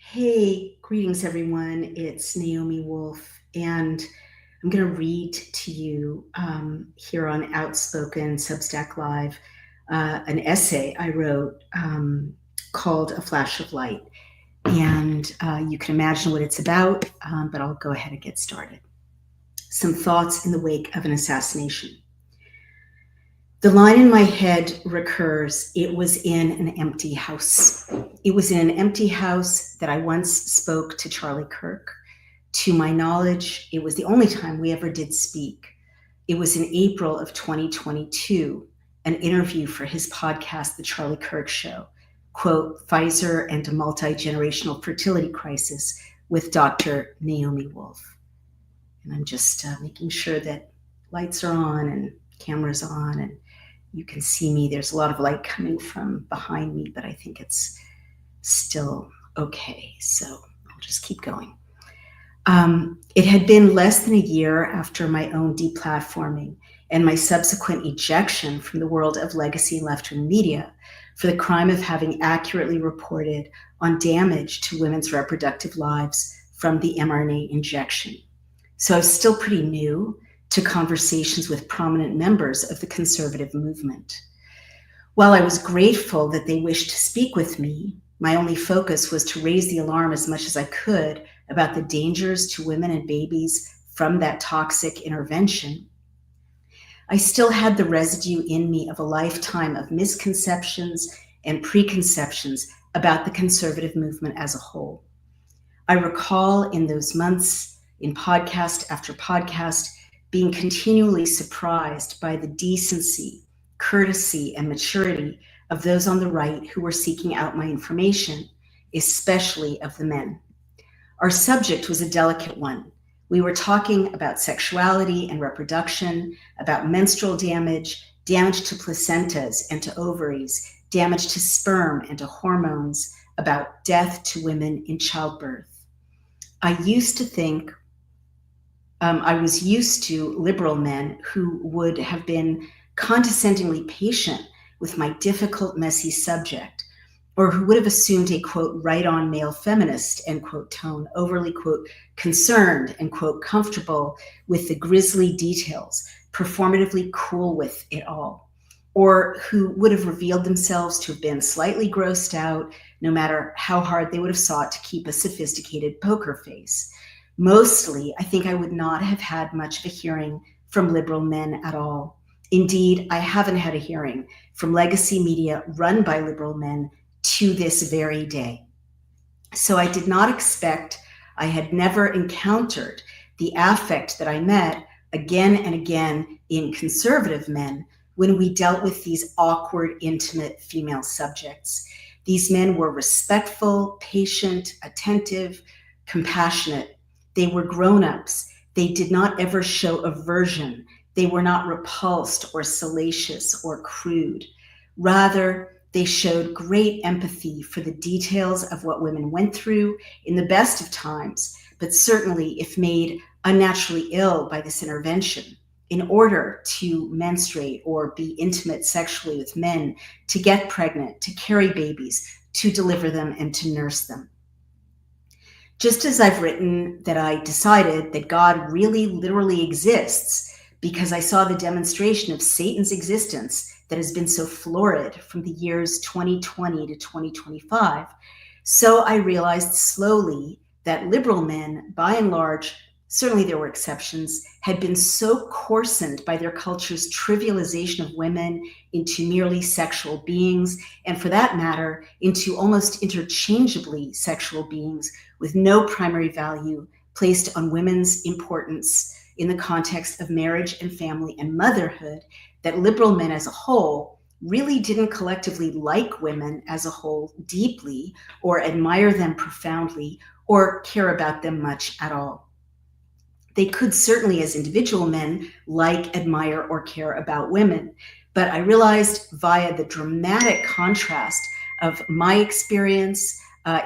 Hey, greetings everyone. It's Naomi Wolf, and I'm going to read to you here on Outspoken Substack Live an essay I wrote called A Flash of Light. And you can imagine what it's about, but I'll go ahead and get started. Some thoughts in the wake of an assassination. The line in my head recurs, it was in an empty house. It was in an empty house that I once spoke to Charlie Kirk. To my knowledge, it was the only time we ever did speak. It was in April of 2022, an interview for his podcast, The Charlie Kirk Show, quote, Pfizer and a Multi-Generational Fertility Crisis with Dr. Naomi Wolf. And I'm just making sure that lights are on and cameras on and you can see me. There's a lot of light coming from behind me, but I think it's still okay. So I'll just keep going. It had been less than a year after my own deplatforming and my subsequent ejection from the world of legacy and left-wing media for the crime of having accurately reported on damage to women's reproductive lives from the mRNA injection. So I was still pretty new to conversations with prominent members of the conservative movement. While I was grateful that they wished to speak with me, my only focus was to raise the alarm as much as I could about the dangers to women and babies from that toxic intervention. I still had the residue in me of a lifetime of misconceptions and preconceptions about the conservative movement as a whole. I recall in those months, in podcast after podcast, being continually surprised by the decency, courtesy, and maturity of those on the right who were seeking out my information, especially of the men. Our subject was a delicate one. We were talking about sexuality and reproduction, about menstrual damage, damage to placentas and to ovaries, damage to sperm and to hormones, about death to women in childbirth. I was used to liberal men who would have been condescendingly patient with my difficult, messy subject, or who would have assumed a, quote, right-on male feminist, end quote, tone, overly, quote, concerned and, quote, comfortable with the grisly details, performatively cool with it all, or who would have revealed themselves to have been slightly grossed out, no matter how hard they would have sought to keep a sophisticated poker face. Mostly, I think I would not have had much of a hearing from liberal men at all. Indeed, I haven't had a hearing from legacy media run by liberal men to this very day. So I did not expect, I had never encountered the affect that I met again and again in conservative men when we dealt with these awkward, intimate female subjects. These men were respectful, patient, attentive, compassionate. They were grown-ups. They did not ever show aversion. They were not repulsed or salacious or crude. Rather, they showed great empathy for the details of what women went through in the best of times, but certainly if made unnaturally ill by this intervention, in order to menstruate or be intimate sexually with men, to get pregnant, to carry babies, to deliver them, and to nurse them. Just as I've written that I decided that God really literally exists because I saw the demonstration of Satan's existence that has been so florid from the years 2020 to 2025, so I realized slowly that liberal men, by and large, certainly there were exceptions, had been so coarsened by their culture's trivialization of women into merely sexual beings, and for that matter, into almost interchangeably sexual beings with no primary value placed on women's importance in the context of marriage and family and motherhood, that liberal men as a whole really didn't collectively like women as a whole deeply or admire them profoundly or care about them much at all. They could certainly, as individual men, like, admire, or care about women. But I realized via the dramatic contrast of my experience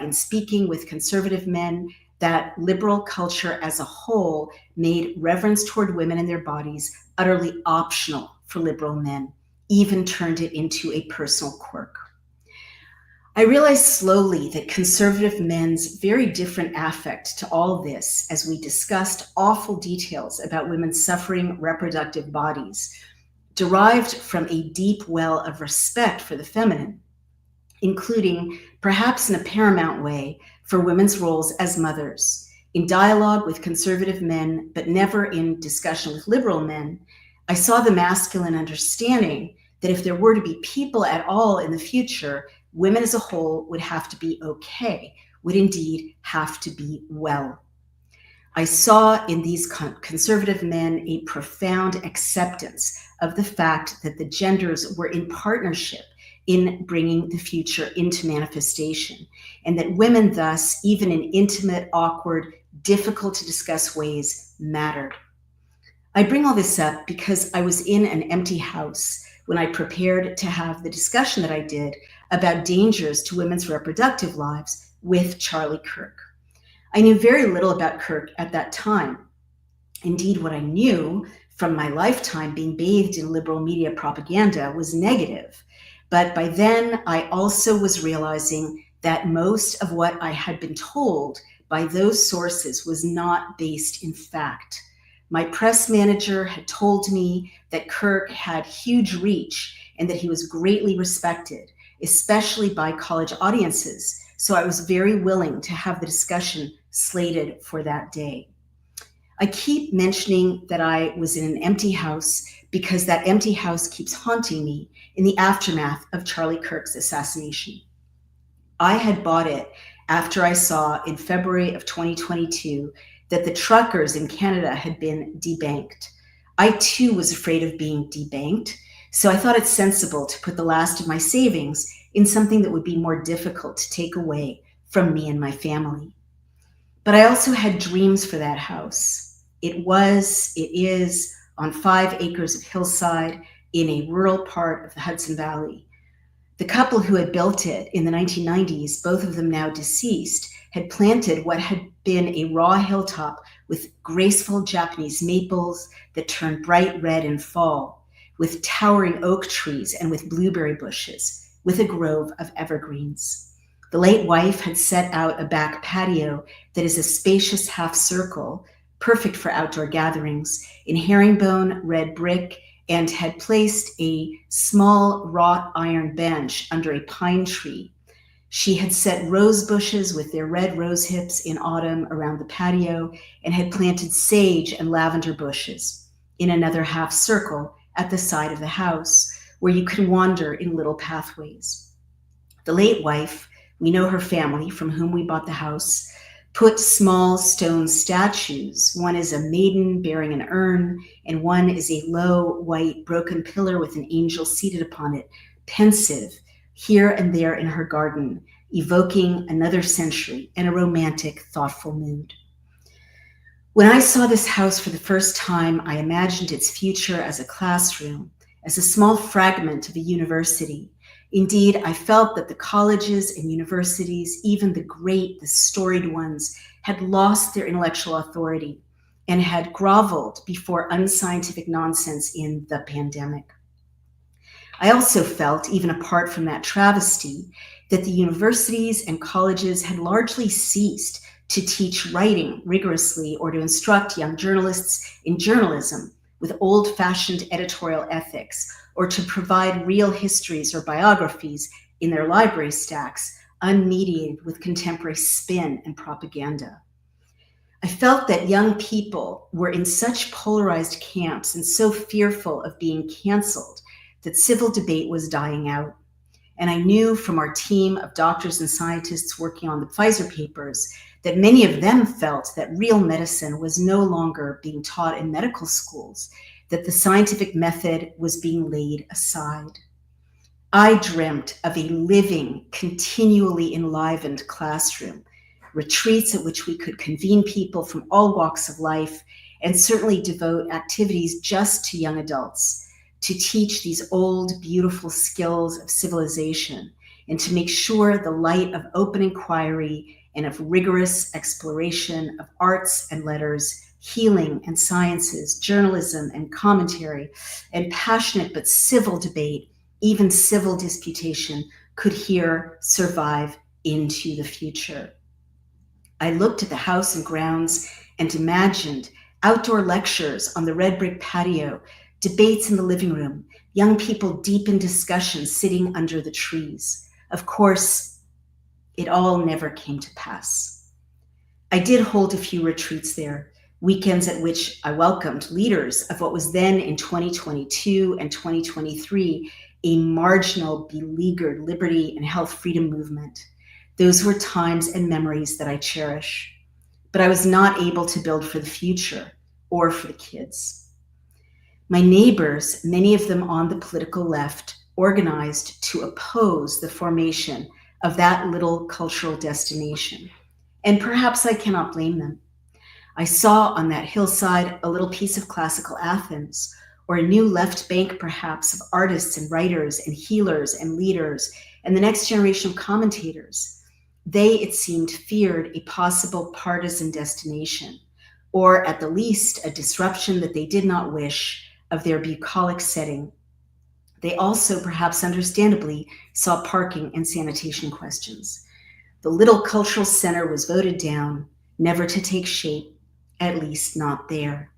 in speaking with conservative men that liberal culture as a whole made reverence toward women and their bodies utterly optional for liberal men, even turned it into a personal quirk. I realized slowly that conservative men's very different affect to all this, as we discussed awful details about women's suffering reproductive bodies, derived from a deep well of respect for the feminine, including, perhaps in a paramount way, for women's roles as mothers. In dialogue with conservative men, but never in discussion with liberal men, I saw the masculine understanding that if there were to be people at all in the future, women as a whole would have to be okay, would indeed have to be well. I saw in these conservative men a profound acceptance of the fact that the genders were in partnership in bringing the future into manifestation, and that women thus, even in intimate, awkward, difficult to discuss ways, mattered. I bring all this up because I was in an empty house when I prepared to have the discussion that I did about dangers to women's reproductive lives with Charlie Kirk. I knew very little about Kirk at that time. Indeed, what I knew from my lifetime being bathed in liberal media propaganda was negative. But by then, I also was realizing that most of what I had been told by those sources was not based in fact. My press manager had told me that Kirk had huge reach and that he was greatly respected, especially by college audiences. So I was very willing to have the discussion slated for that day. I keep mentioning that I was in an empty house because that empty house keeps haunting me in the aftermath of Charlie Kirk's assassination. I had bought it after I saw in February of 2022 that the truckers in Canada had been debanked. I too was afraid of being debanked, so I thought it sensible to put the last of my savings in something that would be more difficult to take away from me and my family. But I also had dreams for that house. It is on 5 acres of hillside in a rural part of the Hudson Valley. The couple who had built it in the 1990s, both of them now deceased, had planted what had been a raw hilltop with graceful Japanese maples that turned bright red in fall, with towering oak trees and with blueberry bushes, with a grove of evergreens. The late wife had set out a back patio that is a spacious half circle, perfect for outdoor gatherings, in herringbone red brick, and had placed a small wrought iron bench under a pine tree. She had set rose bushes with their red rose hips in autumn around the patio and had planted sage and lavender bushes in another half circle at the side of the house where you can wander in little pathways. The late wife, we know her family from whom we bought the house, put small stone statues. One is a maiden bearing an urn, and one is a low, white, broken pillar with an angel seated upon it, pensive, here and there in her garden, evoking another century and a romantic, thoughtful mood. When I saw this house for the first time, I imagined its future as a classroom, as a small fragment of a university. Indeed, I felt that the colleges and universities, even the great, the storied ones, had lost their intellectual authority and had groveled before unscientific nonsense in the pandemic. I also felt, even apart from that travesty, that the universities and colleges had largely ceased to teach writing rigorously or to instruct young journalists in journalism with old-fashioned editorial ethics, or to provide real histories or biographies in their library stacks, unmediated with contemporary spin and propaganda. I felt that young people were in such polarized camps and so fearful of being canceled that civil debate was dying out. And I knew from our team of doctors and scientists working on the Pfizer papers that many of them felt that real medicine was no longer being taught in medical schools, that the scientific method was being laid aside. I dreamt of a living, continually enlivened classroom, retreats at which we could convene people from all walks of life and certainly devote activities just to young adults, to teach these old, beautiful skills of civilization and to make sure the light of open inquiry and of rigorous exploration of arts and letters, healing and sciences, journalism and commentary, and passionate but civil debate, even civil disputation, could here survive into the future. I looked at the house and grounds and imagined outdoor lectures on the red brick patio, debates in the living room, young people deep in discussion sitting under the trees. Of course, it all never came to pass. I did hold a few retreats there, weekends at which I welcomed leaders of what was then in 2022 and 2023 a marginal, beleaguered liberty and health freedom movement. Those were times and memories that I cherish. But I was not able to build for the future or for the kids. My neighbors, many of them on the political left, organized to oppose the formation of that little cultural destination. And perhaps I cannot blame them. I saw on that hillside a little piece of classical Athens, or a new left bank perhaps of artists and writers and healers and leaders and the next generation of commentators. They, it seemed, feared a possible partisan destination, or at the least a disruption that they did not wish of their bucolic setting. They also, perhaps understandably, saw parking and sanitation questions. The little cultural center was voted down, never to take shape, at least not there.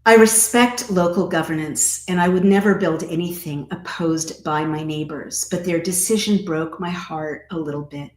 I respect local governance, and I would never build anything opposed by my neighbors, but their decision broke my heart a little bit.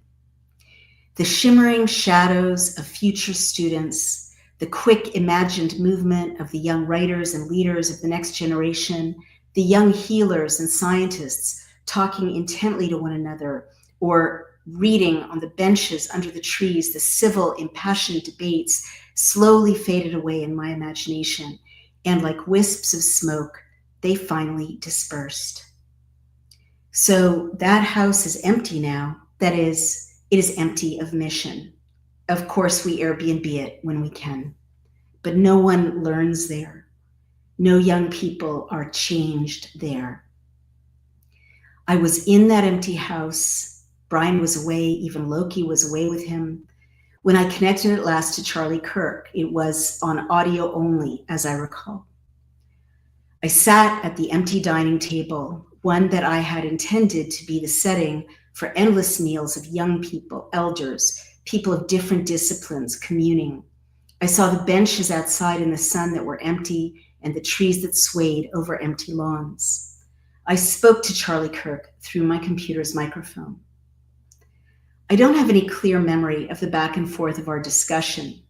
The shimmering shadows of future students, the quick imagined movement of the young writers and leaders of the next generation, the young healers and scientists talking intently to one another or reading on the benches under the trees, the civil, impassioned debates slowly faded away in my imagination, and like wisps of smoke, they finally dispersed. So that house is empty now. That is, it is empty of mission. Of course, we Airbnb it when we can, but no one learns there. No young people are changed there. I was in that empty house. Brian was away, even Loki was away with him. When I connected at last to Charlie Kirk, it was on audio only, as I recall. I sat at the empty dining table, one that I had intended to be the setting for endless meals of young people, elders, people of different disciplines communing. I saw the benches outside in the sun that were empty and the trees that swayed over empty lawns. I spoke to Charlie Kirk through my computer's microphone. I don't have any clear memory of the back and forth of our discussion.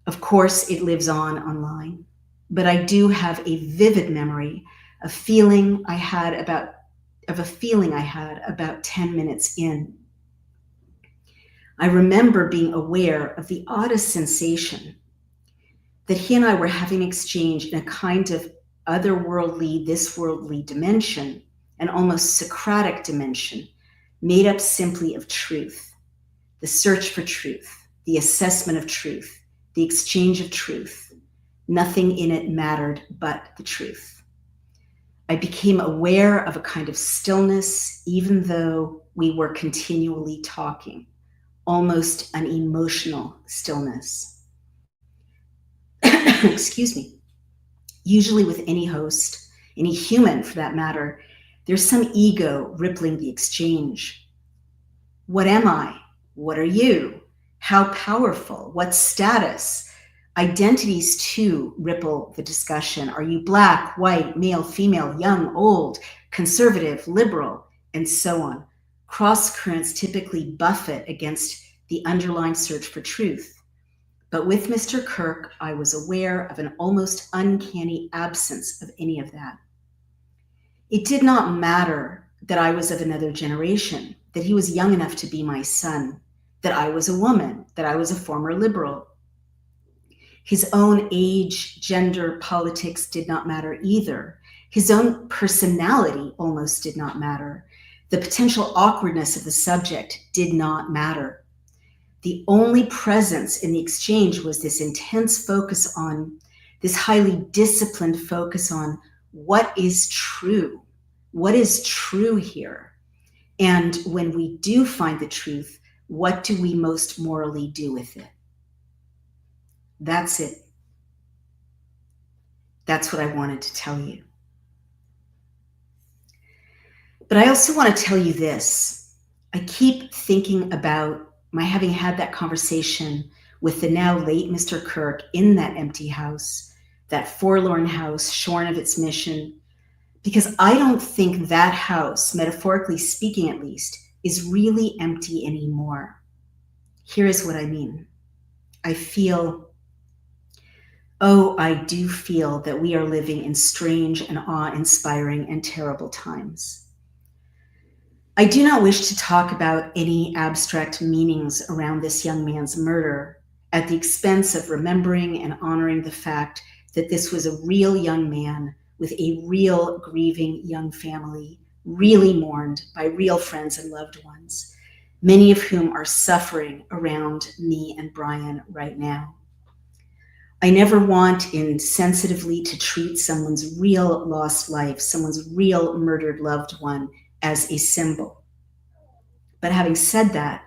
Of course, it lives on online, but I do have a vivid memory of a feeling I had about 10 minutes in. I remember being aware of the oddest sensation that he and I were having an exchange in a kind of otherworldly, this-worldly dimension, an almost Socratic dimension, made up simply of truth, the search for truth, the assessment of truth, the exchange of truth. Nothing in it mattered but the truth. I became aware of a kind of stillness, even though we were continually talking, almost an emotional stillness. Excuse me. Usually with any host, any human for that matter, there's some ego rippling the exchange. What am I? What are you? How powerful? What status? Identities too ripple the discussion. Are you black, white, male, female, young, old, conservative, liberal, and so on? Cross currents typically buffet against the underlying search for truth. But with Mr. Kirk, I was aware of an almost uncanny absence of any of that. It did not matter that I was of another generation, that he was young enough to be my son, that I was a woman, that I was a former liberal. His own age, gender, politics did not matter either. His own personality almost did not matter. The potential awkwardness of the subject did not matter. The only presence in the exchange was this intense focus on, this highly disciplined focus on what is true. What is true here? And when we do find the truth, what do we most morally do with it? That's it. That's what I wanted to tell you. But I also want to tell you this. I keep thinking about my having had that conversation with the now late Mr. Kirk in that empty house, that forlorn house shorn of its mission, because I don't think that house, metaphorically speaking at least, is really empty anymore. Here is what I mean. I do feel that we are living in strange and awe-inspiring and terrible times. I do not wish to talk about any abstract meanings around this young man's murder at the expense of remembering and honoring the fact that this was a real young man with a real grieving young family, really mourned by real friends and loved ones, many of whom are suffering around me and Brian right now. I never want insensitively to treat someone's real lost life, someone's real murdered loved one, as a symbol. But having said that,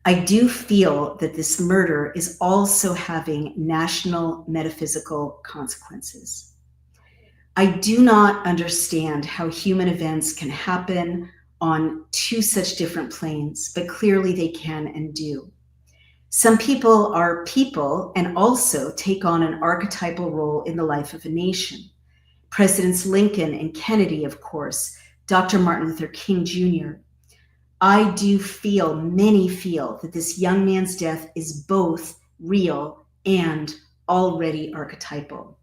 I do feel that this murder is also having national metaphysical consequences. I do not understand how human events can happen on two such different planes, but clearly they can and do. Some people are people and also take on an archetypal role in the life of a nation. Presidents Lincoln and Kennedy, of course, Dr. Martin Luther King Jr. I do feel, many feel, that this young man's death is both real and already archetypal.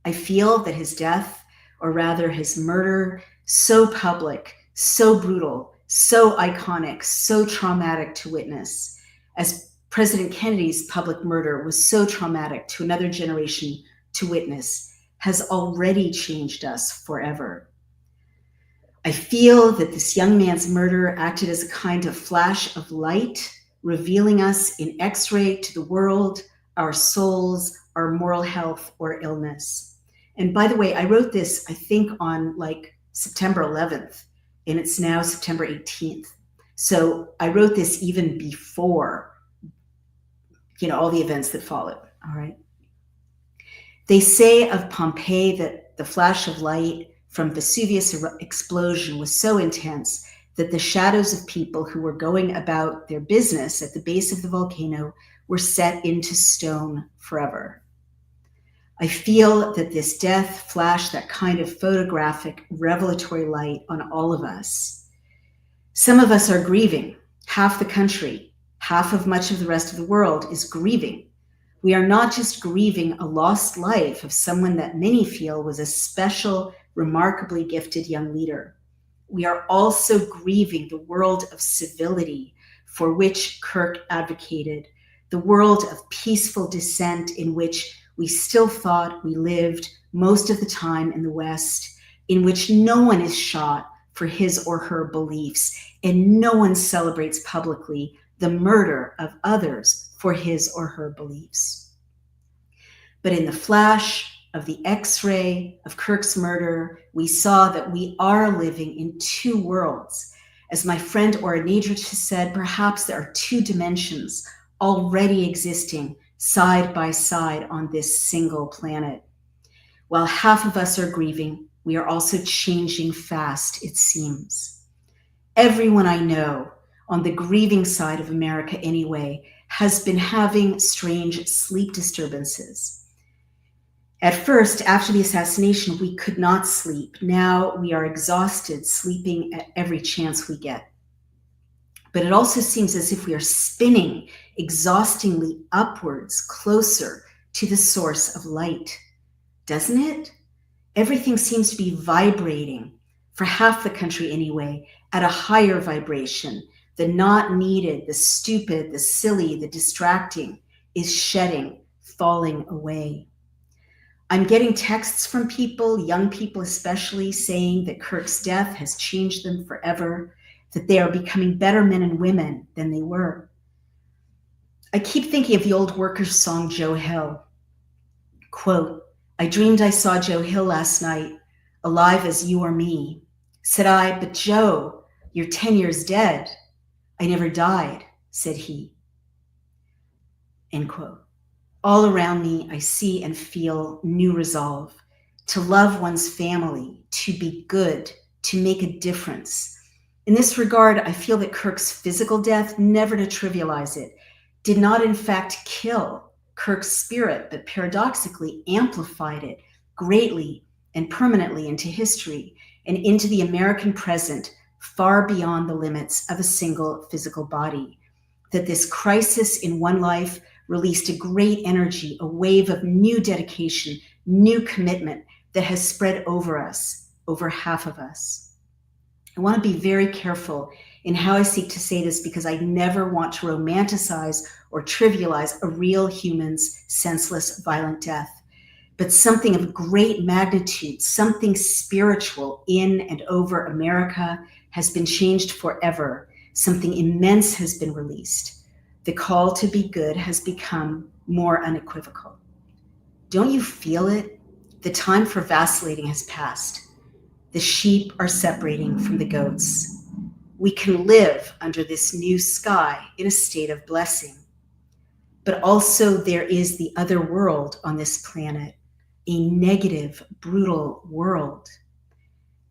I feel that his death, or rather his murder, so public, so brutal, so iconic, so traumatic to witness, as President Kennedy's public murder was so traumatic to another generation to witness, has already changed us forever. I feel that this young man's murder acted as a kind of flash of light, revealing us in X-ray to the world, our souls, our moral health or illness. And by the way, I wrote this, I think, on September 11th, and it's now September 18th. So I wrote this even before, all the events that followed, all right? They say of Pompeii that the flash of light from Vesuvius explosion was so intense that the shadows of people who were going about their business at the base of the volcano were set into stone forever. I feel that this death flashed that kind of photographic revelatory light on all of us. Some of us are grieving. Half the country, half of much of the rest of the world is grieving. We are not just grieving a lost life of someone that many feel was a special, remarkably gifted young leader. We are also grieving the world of civility for which Kirk advocated, the world of peaceful dissent in which we still thought we lived most of the time in the West, in which no one is shot for his or her beliefs, and no one celebrates publicly the murder of others for his or her beliefs. But in the flash of the X-ray of Kirk's murder, we saw that we are living in two worlds. As my friend Ora Nadrich has said, perhaps there are two dimensions already existing side by side on this single planet. While half of us are grieving, we are also changing fast, it seems. Everyone I know, on the grieving side of America anyway, has been having strange sleep disturbances. At first, after the assassination, we could not sleep. Now we are exhausted, sleeping at every chance we get. But it also seems as if we are spinning exhaustingly upwards, closer to the source of light. Doesn't it? Everything seems to be vibrating, for half the country anyway, at a higher vibration. The not needed, the stupid, the silly, the distracting is shedding, falling away. I'm getting texts from people, young people especially, saying that Kirk's death has changed them forever, that they are becoming better men and women than they were. I keep thinking of the old Workers' song, Joe Hill. Quote, I dreamed I saw Joe Hill last night, alive as you or me. Said I, but Joe, you're 10 years dead. I never died, said he. End quote. All around me, I see and feel new resolve to love one's family, to be good, to make a difference. In this regard, I feel that Kirk's physical death, never to trivialize it, did not in fact kill Kirk's spirit, but paradoxically amplified it greatly and permanently into history and into the American present, far beyond the limits of a single physical body. That this crisis in one life released a great energy, a wave of new dedication, new commitment that has spread over us, over half of us. I want to be very careful in how I seek to say this because I never want to romanticize or trivialize a real human's senseless, violent death. But something of great magnitude, something spiritual in and over America has been changed forever. Something immense has been released. The call to be good has become more unequivocal. Don't you feel it? The time for vacillating has passed. The sheep are separating from the goats. We can live under this new sky in a state of blessing. But also there is the other world on this planet, a negative, brutal world.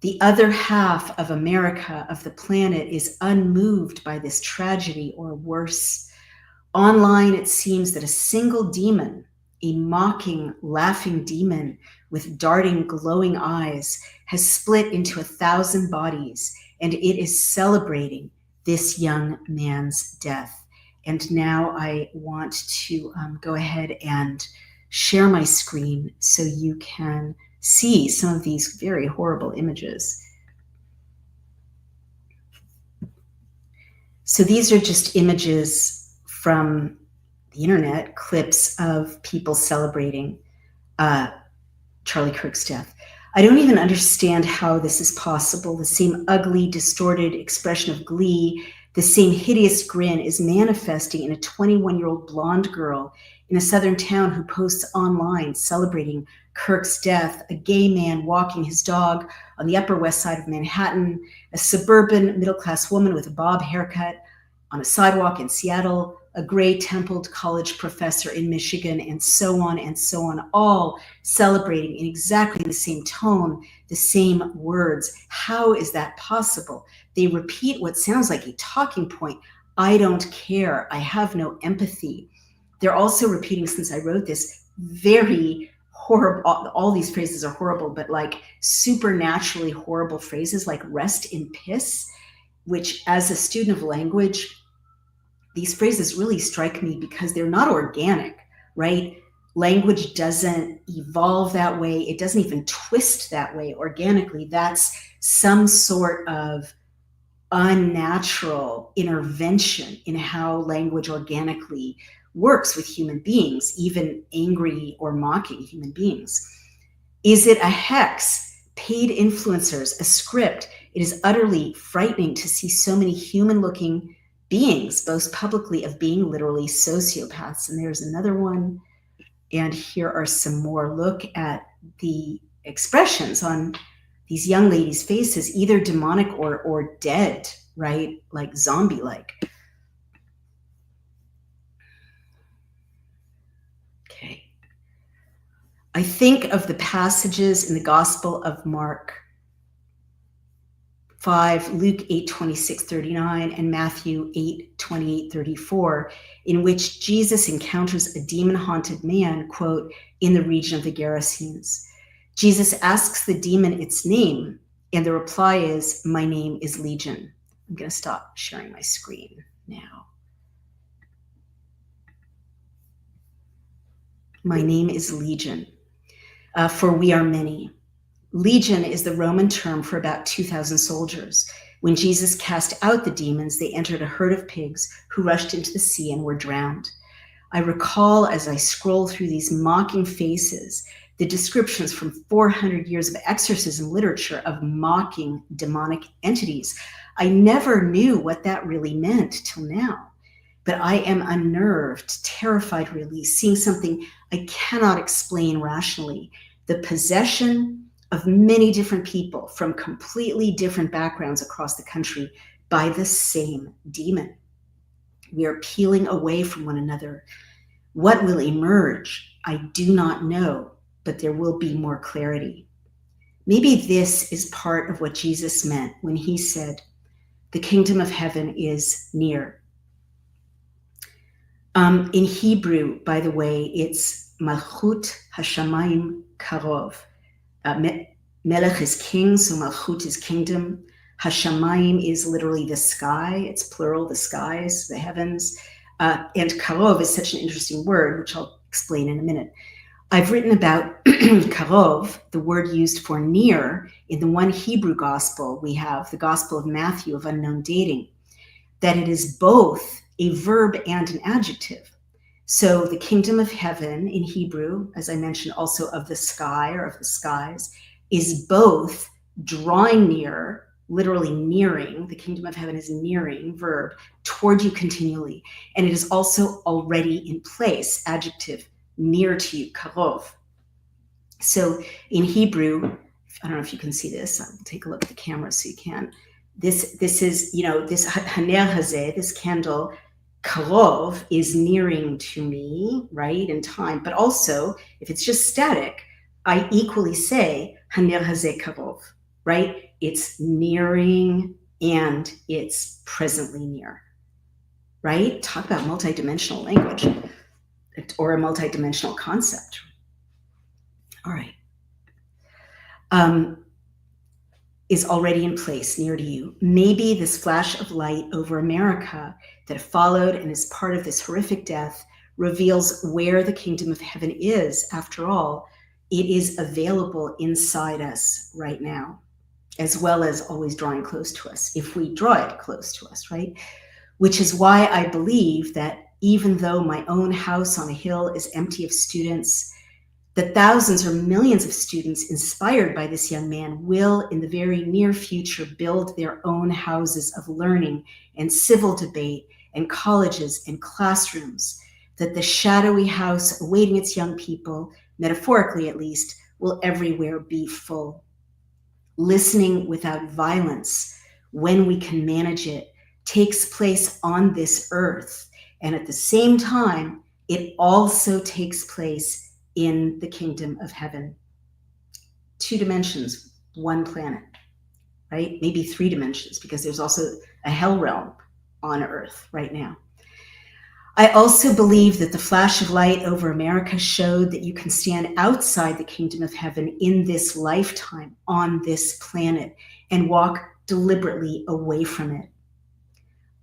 The other half of America, of the planet, is unmoved by this tragedy, or worse. Online, it seems that a single demon, a mocking, laughing demon with darting, glowing eyes, has split into 1,000 bodies, and it is celebrating this young man's death. And now I want to go ahead and share my screen so you can see some of these very horrible images. So these are just images from the internet, clips of people celebrating Charlie Kirk's death. I don't even understand how this is possible. The same ugly, distorted expression of glee, the same hideous grin is manifesting in a 21-year-old blonde girl in a southern town who posts online celebrating Kirk's death, a gay man walking his dog on the Upper West Side of Manhattan, a suburban middle-class woman with a bob haircut on a sidewalk in Seattle, a gray-templed college professor in Michigan, and so on, all celebrating in exactly the same tone, the same words. How is that possible? They repeat what sounds like a talking point. I don't care. I have no empathy. They're also repeating, since I wrote this, very horrible, all these phrases are horrible, but like supernaturally horrible phrases like rest in piss, which as a student of language, these phrases really strike me because they're not organic, right? Language doesn't evolve that way. It doesn't even twist that way organically. That's some sort of unnatural intervention in how language organically works with human beings, even angry or mocking human beings. Is it a hex, paid influencers, a script? It is utterly frightening to see so many human-looking beings boast publicly of being literally sociopaths. And there's another one. And here are some more. Look at the expressions on these young ladies' faces, either demonic or dead, right? Like zombie-like. Okay. I think of the passages in the Gospel of Mark 5, Luke 8:26-39, and Matthew 8:28-34, in which Jesus encounters a demon-haunted man, quote, in the region of the Gerasenes. Jesus asks the demon its name, and the reply is, "My name is Legion." I'm going to stop sharing my screen now. My name is Legion, for we are many. Legion is the Roman term for about 2,000 soldiers. When Jesus cast out the demons, they entered a herd of pigs who rushed into the sea and were drowned. I recall as I scroll through these mocking faces, the descriptions from 400 years of exorcism literature of mocking demonic entities. I never knew what that really meant till now. But I am unnerved, terrified really, seeing something I cannot explain rationally. The possession of many different people from completely different backgrounds across the country by the same demon. We are peeling away from one another. What will emerge? I do not know, but there will be more clarity. Maybe this is part of what Jesus meant when he said, the kingdom of heaven is near. In Hebrew, by the way, it's Malchut Hashamayim Karov. Melech is king, so Malchut is kingdom. Hashamayim is literally the sky. It's plural, the skies, the heavens. And Karov is such an interesting word, which I'll explain in a minute. I've written about Karov, the word used for near, in the one Hebrew gospel we have, the Gospel of Matthew of unknown dating, that it is both a verb and an adjective. So the kingdom of heaven in Hebrew, as I mentioned, also of the sky or of the skies, is both drawing near, literally nearing, the kingdom of heaven is nearing, verb, toward you continually. And it is also already in place, adjective, near to you, karov. So in Hebrew, I don't know if you can see this. I'll take a look at the camera so you can. This is, this haner hazeh, this candle, karov, is nearing to me, right, in time. But also, if it's just static, I equally say haner hazeh karov, right? It's nearing and it's presently near, right? Talk about multidimensional language or a multidimensional concept. All right. Is already in place near to you. Maybe this flash of light over America that followed and is part of this horrific death reveals where the kingdom of heaven is. After all, it is available inside us right now, as well as always drawing close to us, if we draw it close to us, right? Which is why I believe that even though my own house on a hill is empty of students, the thousands or millions of students inspired by this young man will, in the very near future, build their own houses of learning and civil debate and colleges and classrooms, that the shadowy house awaiting its young people, metaphorically at least, will everywhere be full. Listening without violence, when we can manage it, takes place on this earth. And at the same time, it also takes place in the kingdom of heaven. 2 dimensions, 1 planet, right? Maybe 3 dimensions, because there's also a hell realm on earth right now. I also believe that the flash of light over America showed that you can stand outside the kingdom of heaven in this lifetime on this planet and walk deliberately away from it.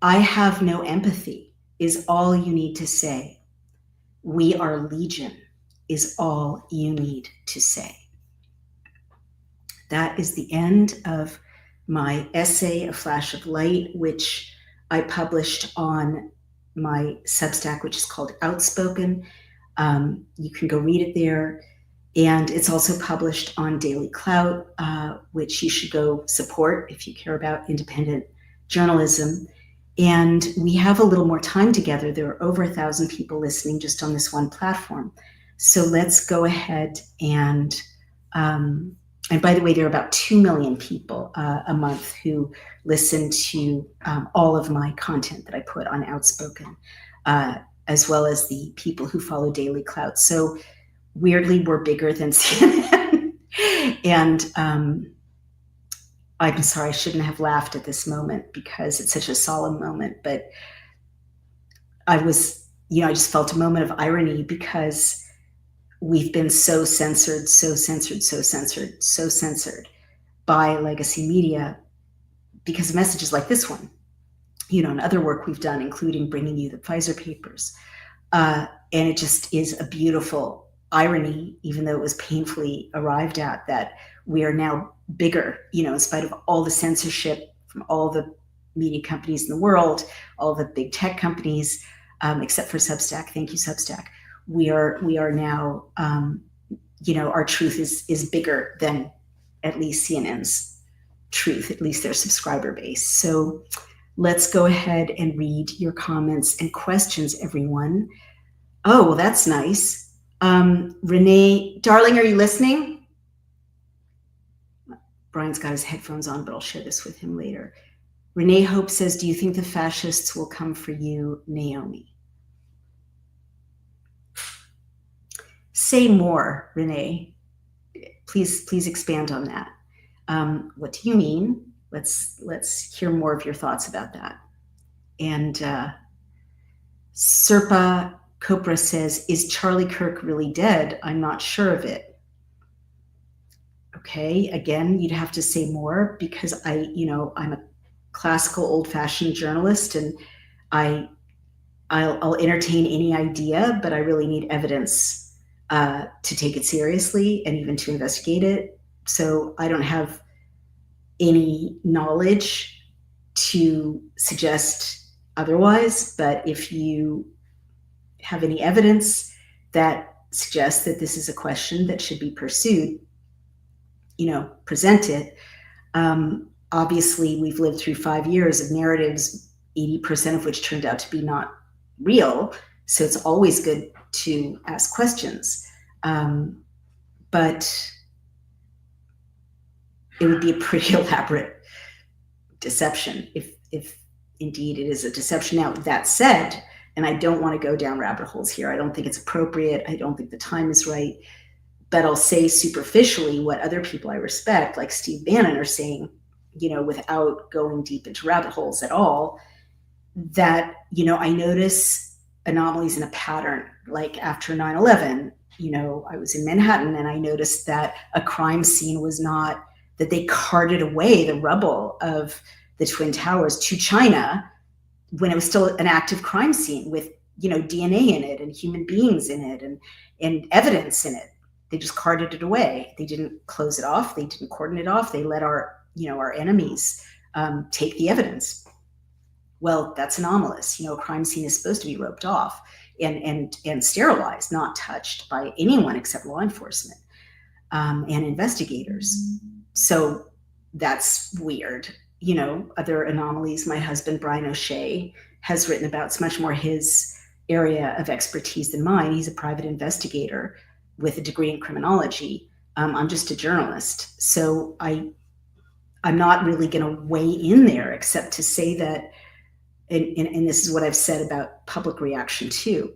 I have no empathy is all you need to say. We are legion is all you need to say. That is the end of my essay, A Flash of Light, which I published on my Substack, which is called Outspoken. You can go read it there. And it's also published on Daily Clout, which you should go support if you care about independent journalism. And we have a little more time together. There are over 1,000 people listening just on this one platform. So let's go ahead and by the way, there are about 2 million people a month who listen to all of my content that I put on Outspoken, as well as the people who follow Daily Clout. So weirdly, we're bigger than CNN. And I'm sorry, I shouldn't have laughed at this moment because it's such a solemn moment, but I just felt a moment of irony because we've been so censored by legacy media because of messages like this one, and other work we've done, including bringing you the Pfizer papers. And it just is a beautiful irony, even though it was painfully arrived at, that we are now bigger, in spite of all the censorship from all the media companies in the world, all the big tech companies, except for Substack. Thank you, Substack. We are now, our truth is bigger than at least CNN's truth, at least their subscriber base. So let's go ahead and read your comments and questions, everyone. Oh, well, that's nice. Renee, darling, are you listening? Brian's got his headphones on, but I'll share this with him later. Renee Hope says, do you think the fascists will come for you, Naomi? Say more, Renee. Please expand on that. What do you mean? Let's hear more of your thoughts about that. And Serpa Copra says, is Charlie Kirk really dead? I'm not sure of it. Okay, again, you'd have to say more, because I'm a classical old-fashioned journalist, and I'll entertain any idea, but I really need evidence to take it seriously and even to investigate it. So I don't have any knowledge to suggest otherwise, but if you have any evidence that suggests that this is a question that should be pursued, present it. Obviously, we've lived through 5 years of narratives, 80% of which turned out to be not real. So it's always good to ask questions. But it would be a pretty elaborate deception if indeed it is a deception. Now, that said, and I don't want to go down rabbit holes here. I don't think it's appropriate. I don't think the time is right. But I'll say superficially what other people I respect, like Steve Bannon, are saying, without going deep into rabbit holes at all, that, I notice anomalies in a pattern. Like after 9/11, I was in Manhattan, and I noticed that a crime scene was not, that they carted away the rubble of the Twin Towers to China when it was still an active crime scene with, DNA in it and human beings in it and evidence in it. They just carted it away. They didn't close it off. They didn't cordon it off. They let our enemies take the evidence. Well, that's anomalous. A crime scene is supposed to be roped off and sterilized, not touched by anyone except law enforcement and investigators. So that's weird. Other anomalies my husband, Brian O'Shea, has written about. It's much more his area of expertise than mine. He's a private investigator with a degree in criminology. I'm just a journalist. So I'm not really going to weigh in there, except to say that, and this is what I've said about public reaction too,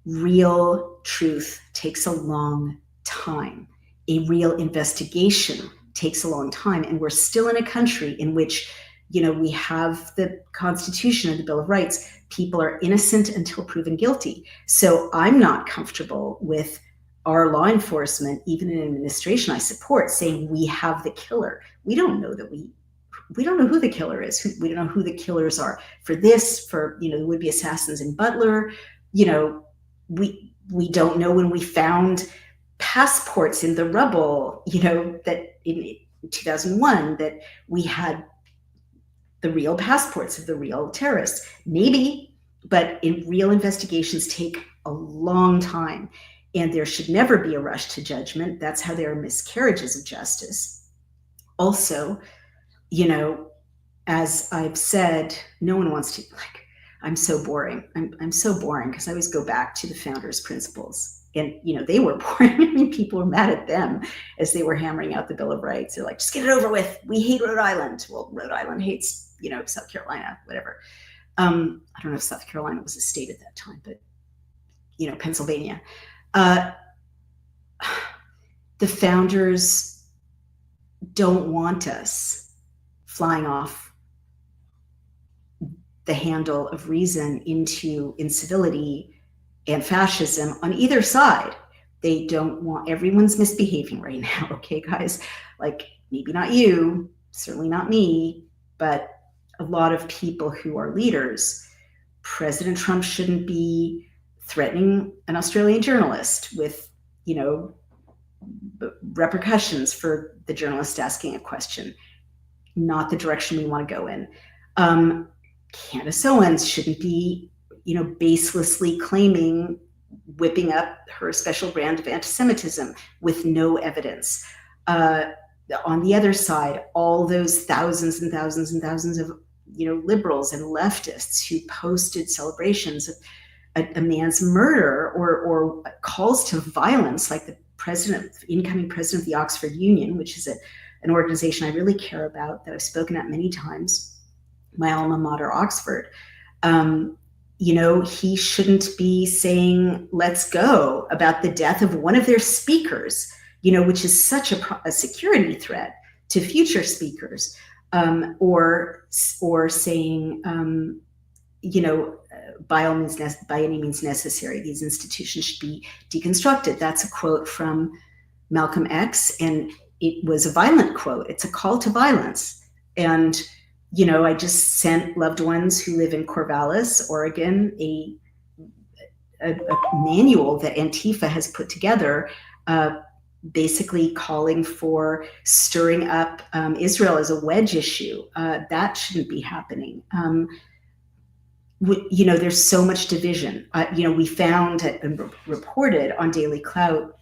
real truth takes a long time. A real investigation takes a long time. And we're still in a country in which, we have the Constitution and the Bill of Rights. People are innocent until proven guilty. So I'm not comfortable with our law enforcement, even in an administration I support, saying we have the killer. We don't know that we don't know who the killer is. We don't know who the killers are for this, for, the would-be assassins in Butler. We don't know when we found passports in the rubble, that in 2001, that we had the real passports of the real terrorists. Maybe, but in real investigations take a long time. And there should never be a rush to judgment. That's how there are miscarriages of justice. Also, as I've said, no one wants to, I'm so boring. I'm so boring because I always go back to the founders' principles. And, they were boring. I mean, people were mad at them as they were hammering out the Bill of Rights. They're like, just get it over with. We hate Rhode Island. Well, Rhode Island hates, South Carolina, whatever. I don't know if South Carolina was a state at that time, but, Pennsylvania. The founders don't want us flying off the handle of reason into incivility and fascism on either side. They don't want, everyone's misbehaving right now. Okay, guys, maybe not you, certainly not me, but a lot of people who are leaders. President Trump shouldn't be threatening an Australian journalist with, repercussions for the journalist asking a question. Not the direction we want to go in. Candace Owens shouldn't be, baselessly claiming, whipping up her special brand of anti-Semitism with no evidence. On the other side, all those thousands and thousands and thousands of, liberals and leftists who posted celebrations of a man's murder or calls to violence, like the incoming president of the Oxford Union, which is an organization I really care about, that I've spoken at many times, my alma mater, Oxford. He shouldn't be saying, let's go, about the death of one of their speakers, which is such a security threat to future speakers, or saying, by any means necessary, these institutions should be deconstructed. That's a quote from Malcolm X, and it was a violent quote. It's a call to violence. And, I just sent loved ones who live in Corvallis, Oregon, a manual that Antifa has put together, basically calling for stirring up Israel as a wedge issue. That shouldn't be happening. There's so much division. We found and reported on Daily Clout,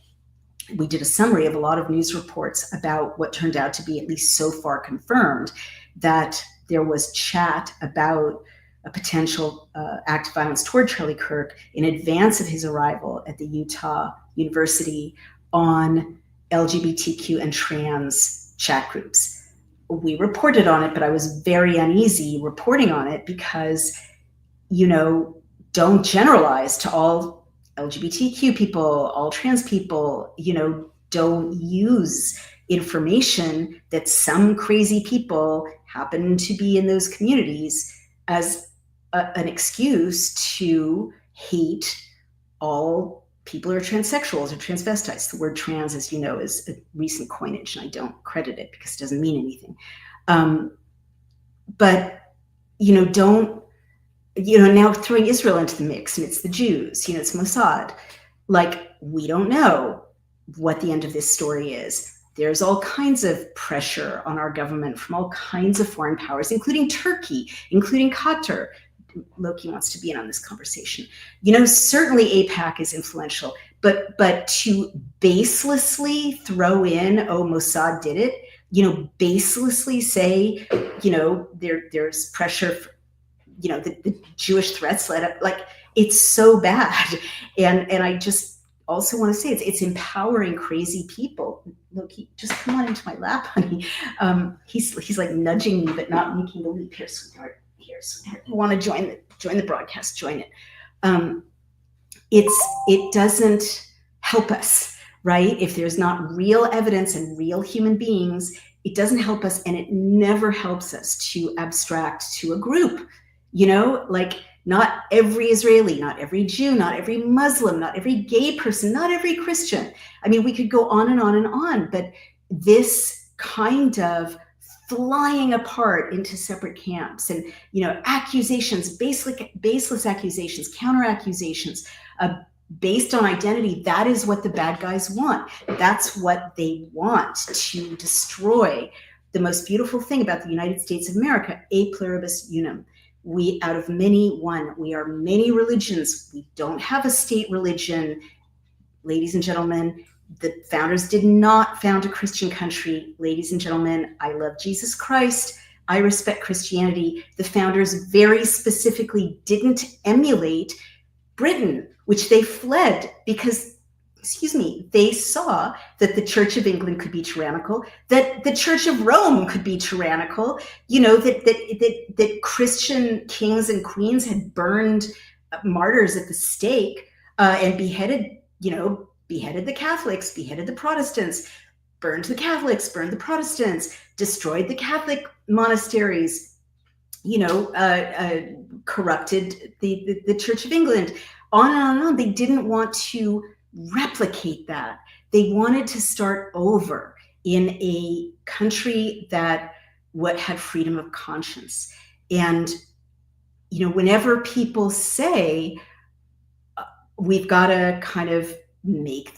we did a summary of a lot of news reports about what turned out to be, at least so far, confirmed, that there was chat about a potential act of violence toward Charlie Kirk in advance of his arrival at the Utah University on LGBTQ and trans chat groups. We reported on it, but I was very uneasy reporting on it because, don't generalize to all LGBTQ people, all trans people, don't use information that some crazy people happen to be in those communities as an excuse to hate all people who are transsexuals or transvestites. The word trans, as you know, is a recent coinage, and I don't credit it because it doesn't mean anything. But, don't, now throwing Israel into the mix, and it's the Jews, it's Mossad. Like, we don't know what the end of this story is. There's all kinds of pressure on our government from all kinds of foreign powers, including Turkey, including Qatar. Loki wants to be in on this conversation. Certainly AIPAC is influential, but to baselessly throw in, Mossad did it, baselessly say, there's pressure for, the Jewish threats led up, like, it's so bad. And I just also want to say it's empowering crazy people. Loki, just come on into my lap, honey. He's like nudging me, but not making the leap. Here, sweetheart. You want to join the broadcast? Join it. It doesn't help us, right? If there's not real evidence and real human beings, it doesn't help us, and it never helps us to abstract to a group. Like, not every Israeli, not every Jew, not every Muslim, not every gay person, not every Christian. I mean, we could go on and on and on, but this kind of flying apart into separate camps and, accusations, baseless accusations, counter accusations, based on identity, that is what the bad guys want. That's what they want, to destroy the most beautiful thing about the United States of America, a pluribus unum. We, out of many, one. We are many religions. We don't have a state religion. Ladies and gentlemen, the founders did not found a Christian country. Ladies and gentlemen, I love Jesus Christ. I respect Christianity. The founders very specifically didn't emulate Britain, which they fled because, they saw that the Church of England could be tyrannical, that the Church of Rome could be tyrannical, that Christian kings and queens had burned martyrs at the stake, and beheaded the Catholics, beheaded the Protestants, burned the Catholics, burned the Protestants, destroyed the Catholic monasteries, corrupted the Church of England, on and on and on. They didn't want to replicate that. They wanted to start over in a country that had freedom of conscience. And, whenever people say, we've got to kind of make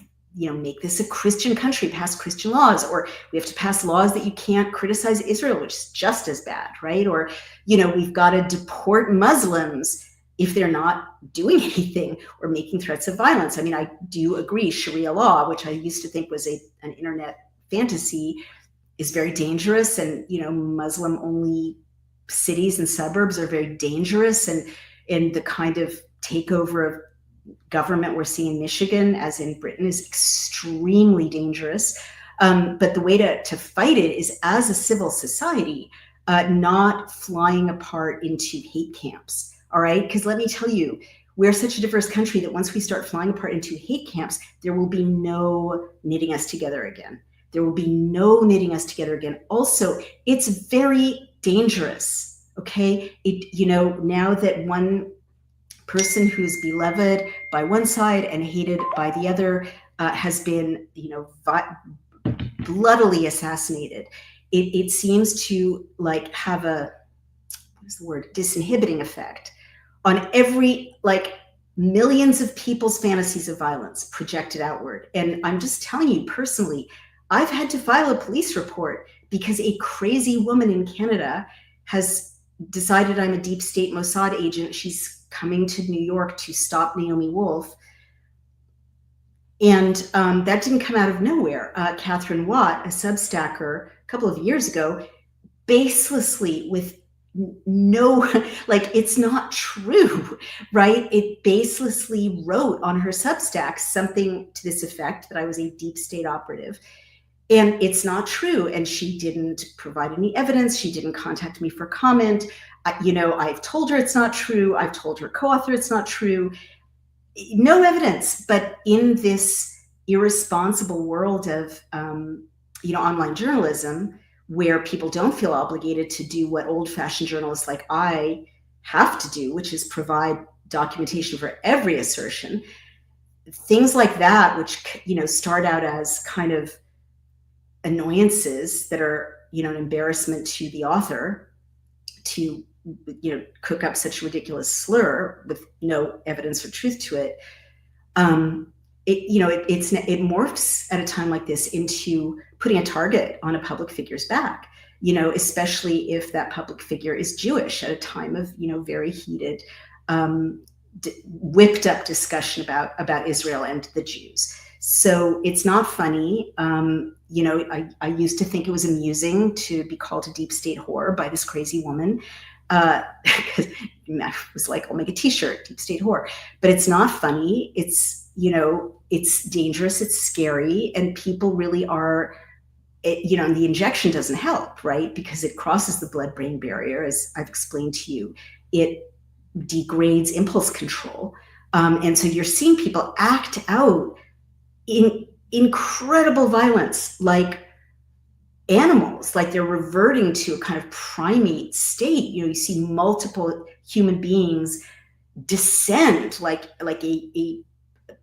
this a Christian country, pass Christian laws, or we have to pass laws that you can't criticize Israel, which is just as bad, right? Or, we've got to deport Muslims if they're not doing anything or making threats of violence. I mean, I do agree Sharia law, which I used to think was an internet fantasy, is very dangerous. And, Muslim-only cities and suburbs are very dangerous. And the kind of takeover of government we're seeing in Michigan, as in Britain, is extremely dangerous. But the way to fight it is as a civil society, not flying apart into hate camps. All right. Because let me tell you, we're such a diverse country that once we start flying apart into hate camps, there will be no knitting us together again. There will be no knitting us together again. Also, it's very dangerous, okay? Now that one person who's beloved by one side and hated by the other has been, bloodily assassinated, it seems to like have a, what's the word, disinhibiting effect on every, like, millions of people's fantasies of violence projected outward. And I'm just telling you personally, I've had to file a police report because a crazy woman in Canada has decided I'm a deep state Mossad agent. She's coming to New York to stop Naomi Wolf. And that didn't come out of nowhere. Catherine Watt, a Substacker, a couple of years ago, baselessly, with no, like, it's not true, right? It baselessly wrote on her Substack something to this effect, that I was a deep state operative. And it's not true. And she didn't provide any evidence. She didn't contact me for comment. I've told her it's not true. I've told her co-author it's not true. No evidence. But in this irresponsible world of, online journalism, where people don't feel obligated to do what old-fashioned journalists like I have to do, which is provide documentation for every assertion, things like that, which, start out as kind of annoyances that are, an embarrassment to the author, to, cook up such a ridiculous slur with no evidence or truth to it. It morphs at a time like this into putting a target on a public figure's back, especially if that public figure is Jewish, at a time of, very heated, whipped up discussion about Israel and the Jews. So it's not funny. I used to think it was amusing to be called a deep state whore by this crazy woman. Because I was like, I'll make a t-shirt, deep state whore. But it's not funny. It's, it's dangerous. It's scary. And people really are, and the injection doesn't help, right? Because it crosses the blood-brain barrier, as I've explained to you. It degrades impulse control. And so you're seeing people act out in incredible violence, like animals, like they're reverting to a kind of primate state. You see multiple human beings descend like a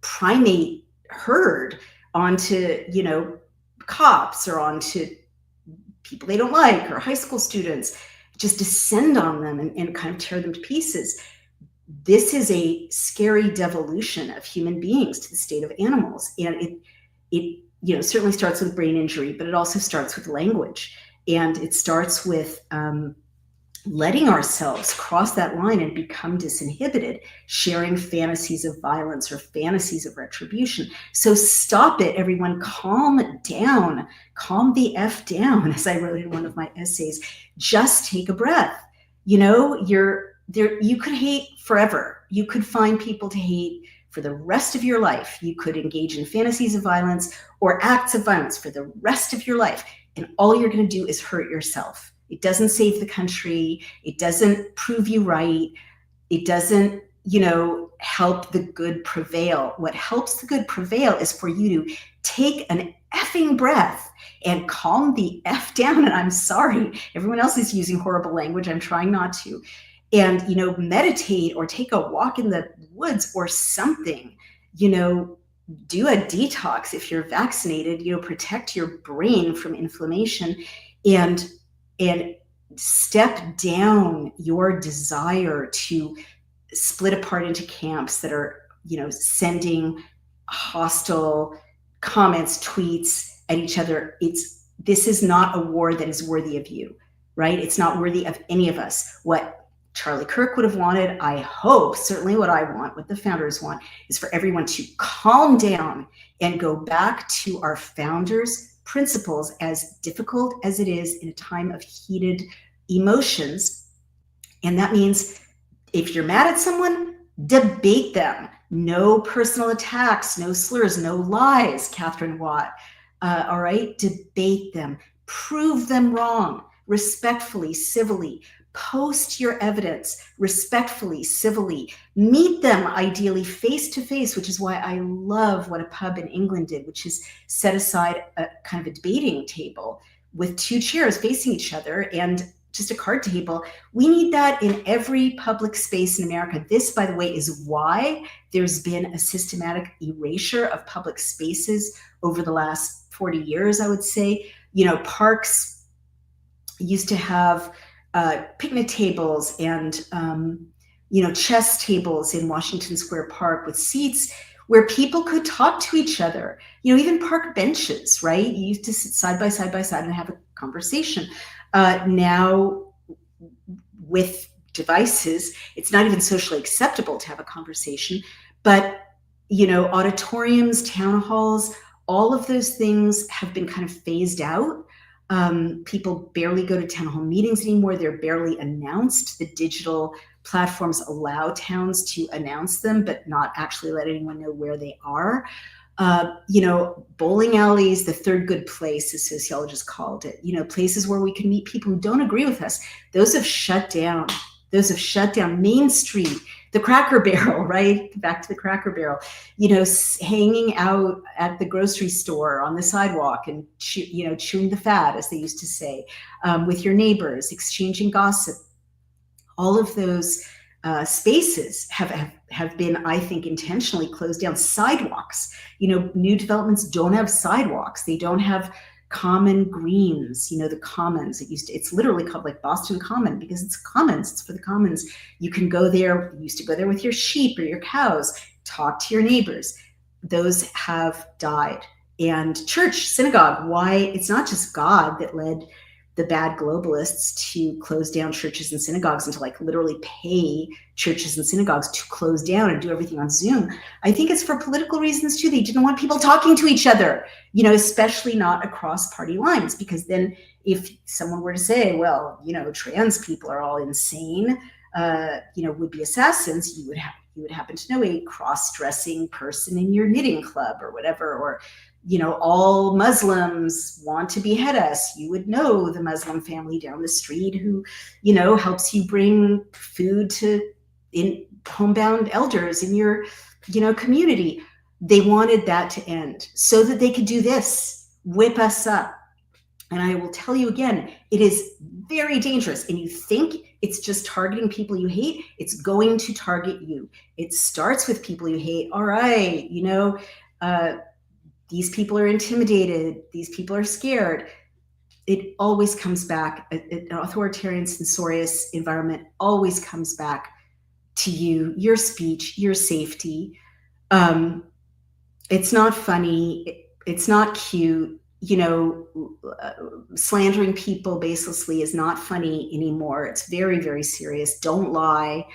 primate herd onto, cops or onto people they don't like, or high school students, just descend on them and kind of tear them to pieces. This is a scary devolution of human beings to the state of animals. And it certainly starts with brain injury, but it also starts with language. And it starts with letting ourselves cross that line and become disinhibited, sharing fantasies of violence or fantasies of retribution. So stop it, everyone. Calm down. Calm the F down, as I wrote in one of my essays. Just take a breath. You could hate forever. You could find people to hate for the rest of your life. You could engage in fantasies of violence or acts of violence for the rest of your life. And all you're going to do is hurt yourself. It doesn't save the country. It doesn't prove you right. It doesn't, help the good prevail. What helps the good prevail is for you to take an effing breath and calm the F down. And I'm sorry, everyone else is using horrible language. I'm trying not to. And, meditate or take a walk in the woods or something, do a detox if you're vaccinated, protect your brain from inflammation, and step down your desire to split apart into camps that are, sending hostile comments, tweets at each other. This is not a war that is worthy of you, right? It's not worthy of any of us. What Charlie Kirk would have wanted, I hope, certainly what I want, what the founders want, is for everyone to calm down and go back to our founders' principles, as difficult as it is in a time of heated emotions. And that means if you're mad at someone, debate them. No personal attacks, no slurs, no lies, Catherine Watt. All right, debate them, prove them wrong, respectfully, civilly. Post your evidence respectfully, civilly. Meet them ideally face to face, which is why I love what a pub in England did, which is set aside a kind of a debating table with two chairs facing each other and just a card table. We need that in every public space in America. This, by the way, is why there's been a systematic erasure of public spaces over the last 40 years, I would say. Parks used to have picnic tables and chess tables in Washington Square Park with seats where people could talk to each other. Even park benches, right? You used to sit side by side and have a conversation. Now, with devices, it's not even socially acceptable to have a conversation. But auditoriums, town halls, all of those things have been kind of phased out. People barely go to town hall meetings anymore. They're barely announced. The digital platforms allow towns to announce them, but not actually let anyone know where they are. Bowling alleys, the third good place, as sociologists called it, places where we can meet people who don't agree with us. Those have shut down. Main Street, the Cracker Barrel, right? Back to the Cracker Barrel, hanging out at the grocery store on the sidewalk and, chewing the fat, as they used to say, with your neighbors, exchanging gossip. All of those spaces have been, I think, intentionally closed down. Sidewalks, new developments don't have sidewalks. They don't have common greens, the commons. It's literally called like Boston Common because it's commons. It's for the commons. You can go there. You used to go there with your sheep or your cows, talk to your neighbors. Those have died. And church, synagogue, why? It's not just God that led the bad globalists to close down churches and synagogues and to literally pay churches and synagogues to close down and do everything on Zoom. I think it's for political reasons too. They didn't want people talking to each other, especially not across party lines, because then if someone were to say, well, trans people are all insane, would be assassins, you would happen to know a cross-dressing person in your knitting club or whatever, or all Muslims want to behead us. You would know the Muslim family down the street who, helps you bring food to homebound elders in your, community. They wanted that to end so that they could do this, whip us up. And I will tell you again, it is very dangerous. And you think it's just targeting people you hate. It's going to target you. It starts with people you hate. All right, these people are intimidated. These people are scared. It always comes back. An authoritarian, censorious environment always comes back to you, your speech, your safety. It's not funny. It's not cute. Slandering people baselessly is not funny anymore. It's very, very serious. Don't lie.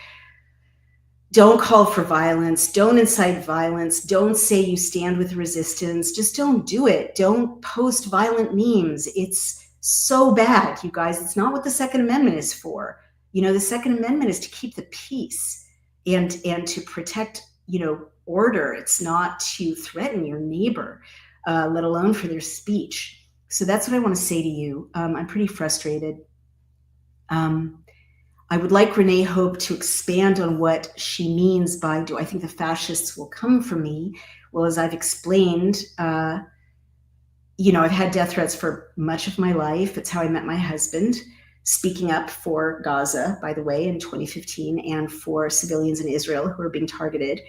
Don't call for violence. Don't incite violence. Don't say you stand with resistance. Just don't do it. Don't post violent memes. It's so bad, you guys. It's not what the Second Amendment is for. The Second Amendment is to keep the peace and to protect, order. It's not to threaten your neighbor, let alone for their speech. So that's what I want to say to you. I'm pretty frustrated. I would like Renee Hope to expand on what she means by, do I think the fascists will come for me? Well, as I've explained, I've had death threats for much of my life. It's how I met my husband, speaking up for Gaza, by the way, in 2015, and for civilians in Israel who are being targeted.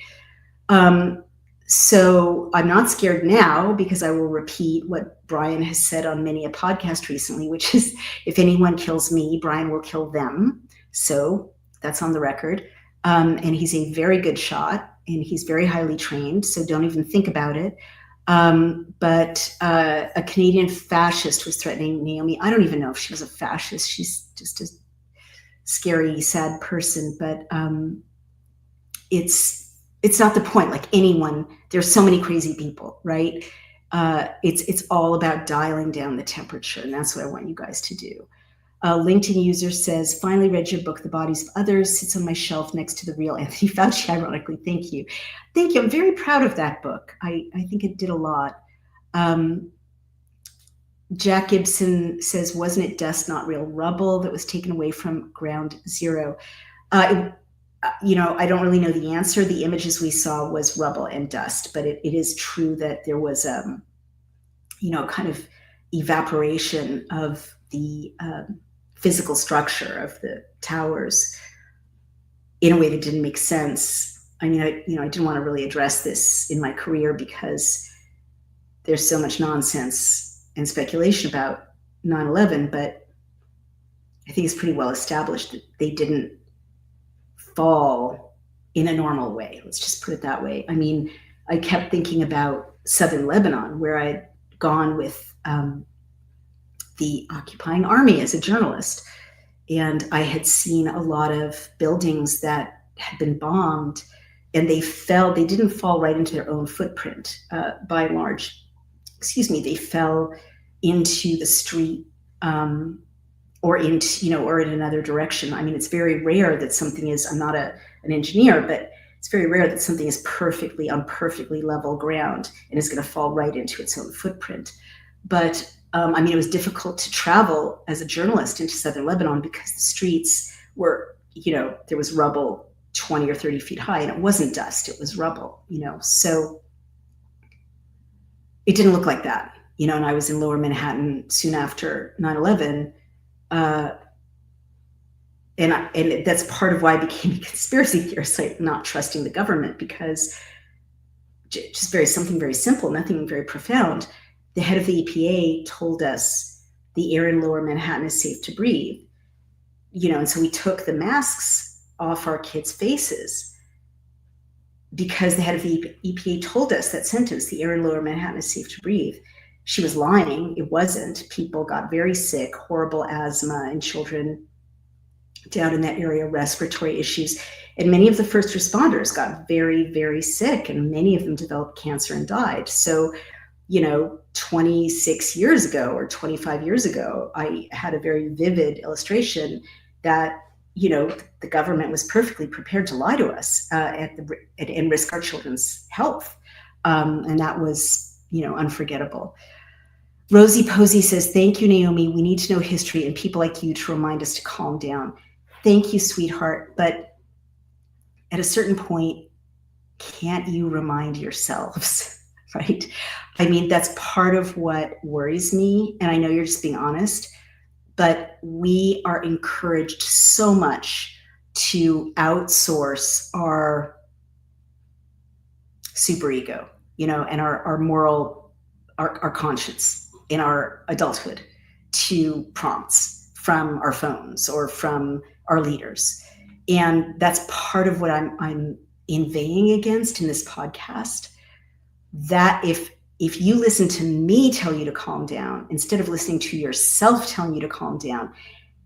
So I'm not scared now because I will repeat what Brian has said on many a podcast recently, which is, if anyone kills me, Brian will kill them. So that's on the record. And he's a very good shot and he's very highly trained. So don't even think about it. But a Canadian fascist was threatening Naomi. I don't even know if she was a fascist. She's just a scary, sad person. But it's not the point. Like anyone, there's so many crazy people, right? It's all about dialing down the temperature. And that's what I want you guys to do. LinkedIn user says, finally read your book, The Bodies of Others, sits on my shelf next to the real Anthony Fauci, ironically. Thank you. Thank you. I'm very proud of that book. I think it did a lot. Jack Gibson says, wasn't it dust, not real rubble, that was taken away from ground zero? I don't really know the answer. The images we saw was rubble and dust, but it is true that there was, kind of evaporation of the physical structure of the towers in a way that didn't make sense. I mean, I didn't want to really address this in my career because there's so much nonsense and speculation about 9/11, but I think it's pretty well established that they didn't fall in a normal way. Let's just put it that way. I mean, I kept thinking about southern Lebanon, where I'd gone with the occupying army as a journalist. And I had seen a lot of buildings that had been bombed, and they didn't fall right into their own footprint by and large. They fell into the street or in another direction. I mean, it's very rare that something is, I'm not an engineer, but it's very rare that something is on perfectly level ground and is going to fall right into its own footprint. But it was difficult to travel as a journalist into southern Lebanon because the streets were, there was rubble 20 or 30 feet high, and it wasn't dust, it was rubble, so it didn't look like that, and I was in Lower Manhattan soon after 9/11. And that's part of why I became a conspiracy theorist, like not trusting the government, because just something very simple, nothing very profound. The head of the EPA told us the air in Lower Manhattan is safe to breathe, and so we took the masks off our kids' faces because the head of the EPA told us that sentence, the air in Lower Manhattan is safe to breathe. She was lying. It wasn't. People got very sick, horrible asthma, and children down in that area, respiratory issues. And many of the first responders got very, very sick, and many of them developed cancer and died. So, 26 years ago or 25 years ago, I had a very vivid illustration that, the government was perfectly prepared to lie to us and risk our children's health. And that was, unforgettable. Rosie Posey says, thank you, Naomi. We need to know history and people like you to remind us to calm down. Thank you, sweetheart. But at a certain point, can't you remind yourselves, right? I mean, that's part of what worries me. And I know you're just being honest, but we are encouraged so much to outsource our superego, and our moral, our conscience in our adulthood to prompts from our phones or from our leaders. And that's part of what I'm inveighing against in this podcast, that if you listen to me tell you to calm down instead of listening to yourself telling you to calm down,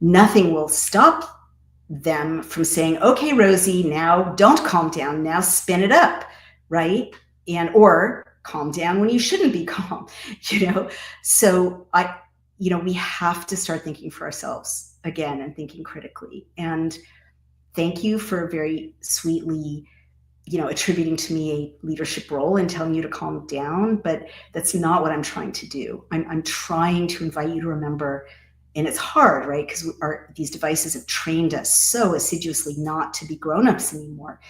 nothing will stop them from saying, okay, Rosie, now don't calm down, now spin it up, right? Or calm down when you shouldn't be calm, So we have to start thinking for ourselves again and thinking critically. And thank you for very sweetly, attributing to me a leadership role and telling you to calm down, but that's not what I'm trying to do. I'm trying to invite you to remember, and it's hard, right? Because these devices have trained us so assiduously not to be grown-ups anymore,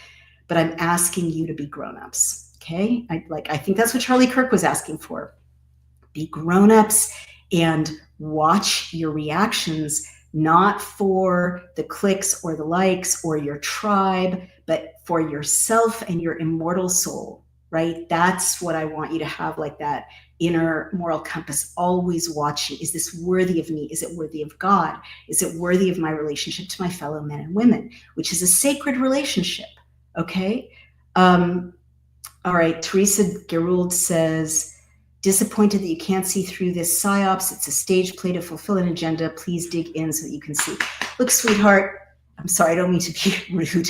but I'm asking you to be grown-ups. Okay, I think that's what Charlie Kirk was asking for. Be grown-ups and watch your reactions, not for the clicks or the likes or your tribe, but for yourself and your immortal soul, right? That's what I want you to have, like that inner moral compass, always watching. Is this worthy of me? Is it worthy of God? Is it worthy of my relationship to my fellow men and women, which is a sacred relationship, okay? All right, Teresa Gerould says, disappointed that you can't see through this psyops. It's a stage play to fulfill an agenda. Please dig in so that you can see. Look, sweetheart, I'm sorry, I don't mean to be rude.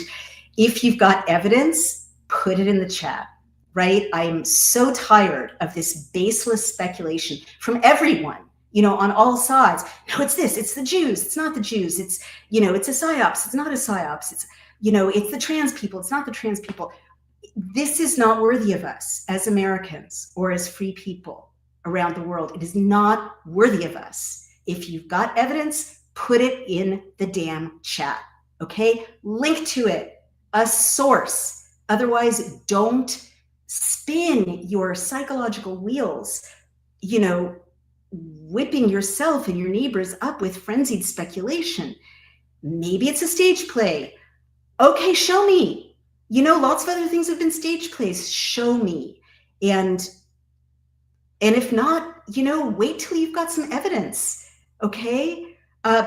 If you've got evidence, put it in the chat, right? I am so tired of this baseless speculation from everyone, on all sides. No, it's this, it's the Jews, it's not the Jews. It's, it's a psyops, it's not a psyops. It's, it's the trans people, it's not the trans people. This is not worthy of us as Americans or as free people, around the world. It is not worthy of us. If you've got evidence, put it in the damn chat, okay? Link to it, a source. Otherwise, don't spin your psychological wheels, whipping yourself and your neighbors up with frenzied speculation. Maybe it's a stage play. Okay, show me. Lots of other things have been stage plays. Show me. And if not, wait till you've got some evidence, okay?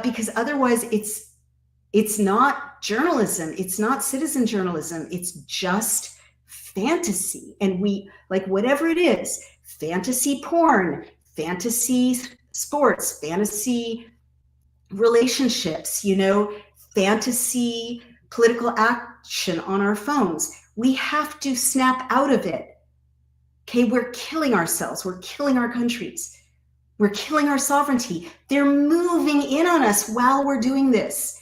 Because otherwise it's not journalism. It's not citizen journalism. It's just fantasy. And whatever it is, fantasy porn, fantasy sports, fantasy relationships, fantasy political action on our phones. We have to snap out of it. Okay, we're killing ourselves. We're killing our countries. We're killing our sovereignty. They're moving in on us while we're doing this,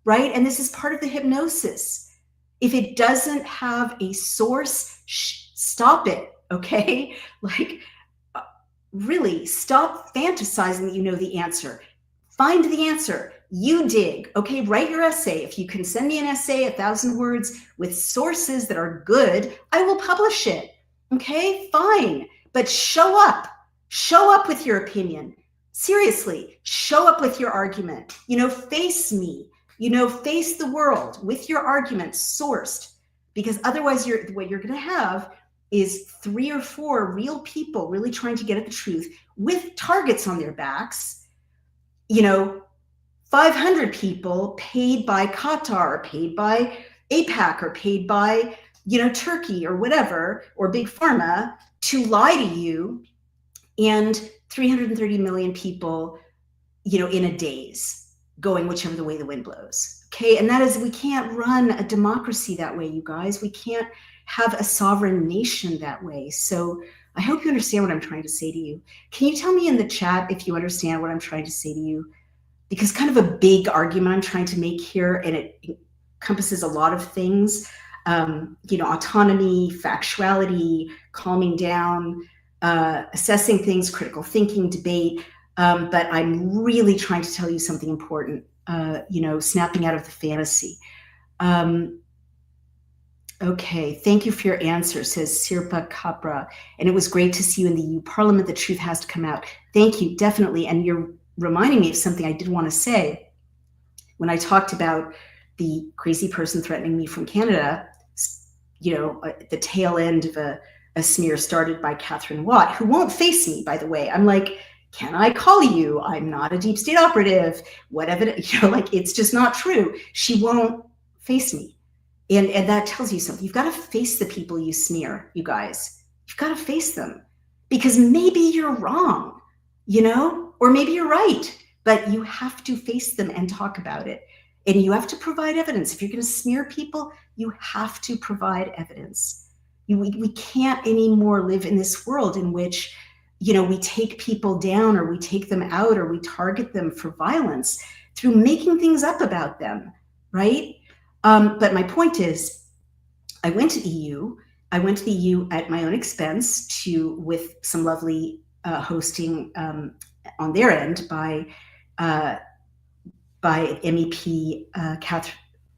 right? And this is part of the hypnosis. If it doesn't have a source, stop it, okay? Really, stop fantasizing that you know the answer. Find the answer. You dig, okay? Write your essay. If you can send me an essay, 1,000 words with sources that are good, I will publish it. Okay, fine, but show up with your opinion. Seriously, show up with your argument, face me, face the world with your argument sourced, because otherwise what you're going to have is 3 or 4 real people really trying to get at the truth with targets on their backs, 500 people paid by Qatar, or paid by AIPAC, or paid by Turkey or whatever, or Big Pharma, to lie to you, and 330 million people, in a daze, going whichever way the wind blows. Okay, and we can't run a democracy that way, you guys. We can't have a sovereign nation that way. So I hope you understand what I'm trying to say to you. Can you tell me in the chat if you understand what I'm trying to say to you? Because kind of a big argument I'm trying to make here, and it encompasses a lot of things. Autonomy, factuality, calming down, assessing things, critical thinking, debate. But I'm really trying to tell you something important, snapping out of the fantasy. Okay, thank you for your answer, says Sirpa Capra. And it was great to see you in the EU Parliament. The truth has to come out. Thank you, definitely. And you're reminding me of something I did want to say. When I talked about the crazy person threatening me from Canada, the tail end of a smear started by Catherine Watt, who won't face me, by the way. I'm like, can I call you? I'm not a deep state operative. Whatever, it's just not true. She won't face me. And that tells you something. You've got to face the people you smear, you guys. You've got to face them, because maybe you're wrong, or maybe you're right, but you have to face them and talk about it. And you have to provide evidence. If you're going to smear people, you have to provide evidence. We can't anymore live in this world in which, we take people down, or we take them out, or we target them for violence through making things up about them, right? But my point is, I went to the EU at my own expense, with some lovely hosting on their end by MEP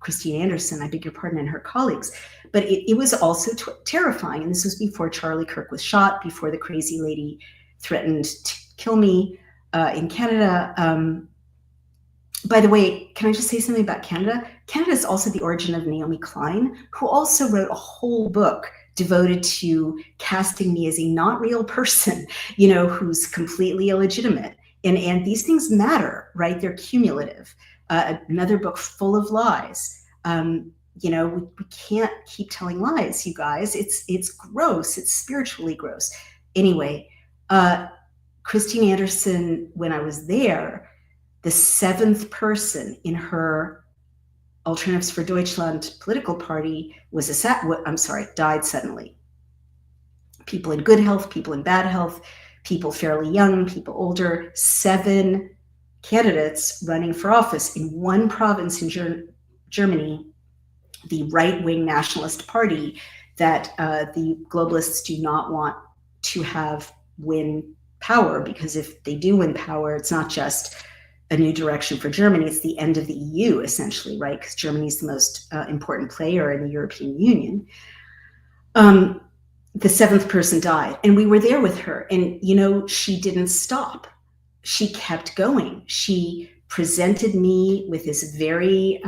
Christine Anderson, I beg your pardon, and her colleagues. But it was also terrifying. And this was before Charlie Kirk was shot, before the crazy lady threatened to kill me in Canada. By the way, can I just say something about Canada? Canada is also the origin of Naomi Klein, who also wrote a whole book devoted to casting me as a not real person, who's completely illegitimate. And these things matter, right? They're cumulative. Another book full of lies. We can't keep telling lies, you guys. It's gross. It's spiritually gross. Anyway, Christine Anderson, when I was there, the 7th person in her Alternatives for Deutschland political party died suddenly. People in good health, people in bad health, people fairly young, people older, 7 candidates running for office in one province in Germany, the right-wing nationalist party that the globalists do not want to have win power, because if they do win power, it's not just a new direction for Germany, it's the end of the EU, essentially, right? Because Germany is the most important player in the European Union. The seventh person died, and we were there with her. And, she didn't stop. She kept going. She presented me with this very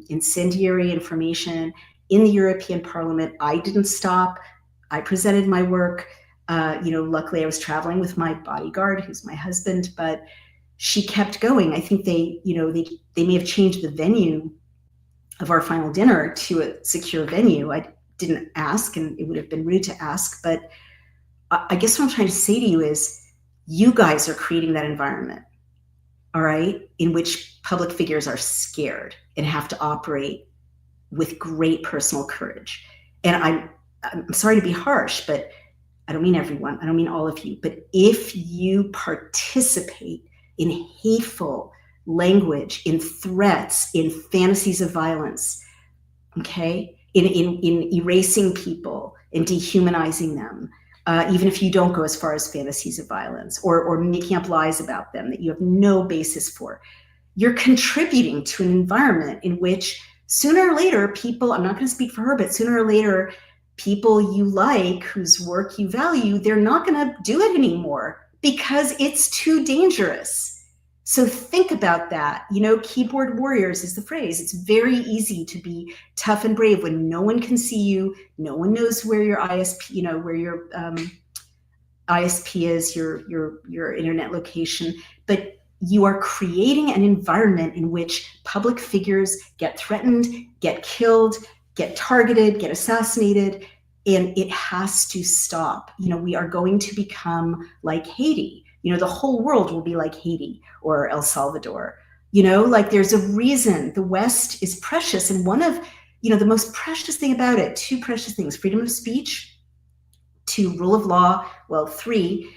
incendiary information in the European Parliament. I didn't stop. I presented my work. Luckily I was traveling with my bodyguard, who's my husband, but she kept going. I think they may have changed the venue of our final dinner to a secure venue. I didn't ask, and it would have been rude to ask, but I guess what I'm trying to say to you is you guys are creating that environment, all right, in which public figures are scared and have to operate with great personal courage. And I'm sorry to be harsh, but I don't mean everyone, I don't mean all of you, but if you participate in hateful language, in threats, in fantasies of violence, okay, in erasing people, in dehumanizing them, even if you don't go as far as fantasies of violence, or making up lies about them that you have no basis for, you're contributing to an environment in which sooner or later people, I'm not going to speak for her, but sooner or later people you like, whose work you value, they're not going to do it anymore because it's too dangerous. So think about that. Keyboard warriors is the phrase. It's very easy to be tough and brave when no one can see you, no one knows where your ISP, where your ISP is, your internet location, but you are creating an environment in which public figures get threatened, get killed, get targeted, get assassinated, and it has to stop. We are going to become like Haiti. The whole world will be like Haiti or El Salvador. There's a reason the West is precious. And one of, the most precious thing about it, two precious things: freedom of speech, two, rule of law, well, three,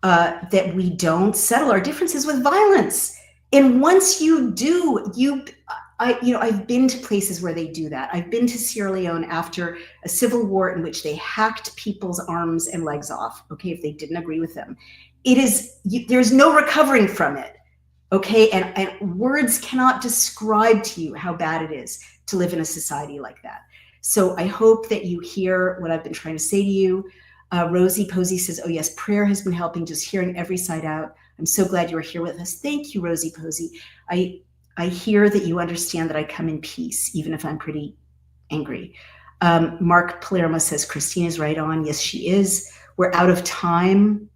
that we don't settle our differences with violence. And once you do, I've been to places where they do that. I've been to Sierra Leone after a civil war in which they hacked people's arms and legs off, okay, if they didn't agree with them. There's no recovering from it, okay? And words cannot describe to you how bad it is to live in a society like that. So I hope that you hear what I've been trying to say to you. Rosie Posey says, oh yes, prayer has been helping, just hearing every side out. I'm so glad you are here with us. Thank you, Rosie Posey. I hear that you understand that I come in peace, even if I'm pretty angry. Mark Palermo says, Christina's right on. Yes, she is. We're out of time.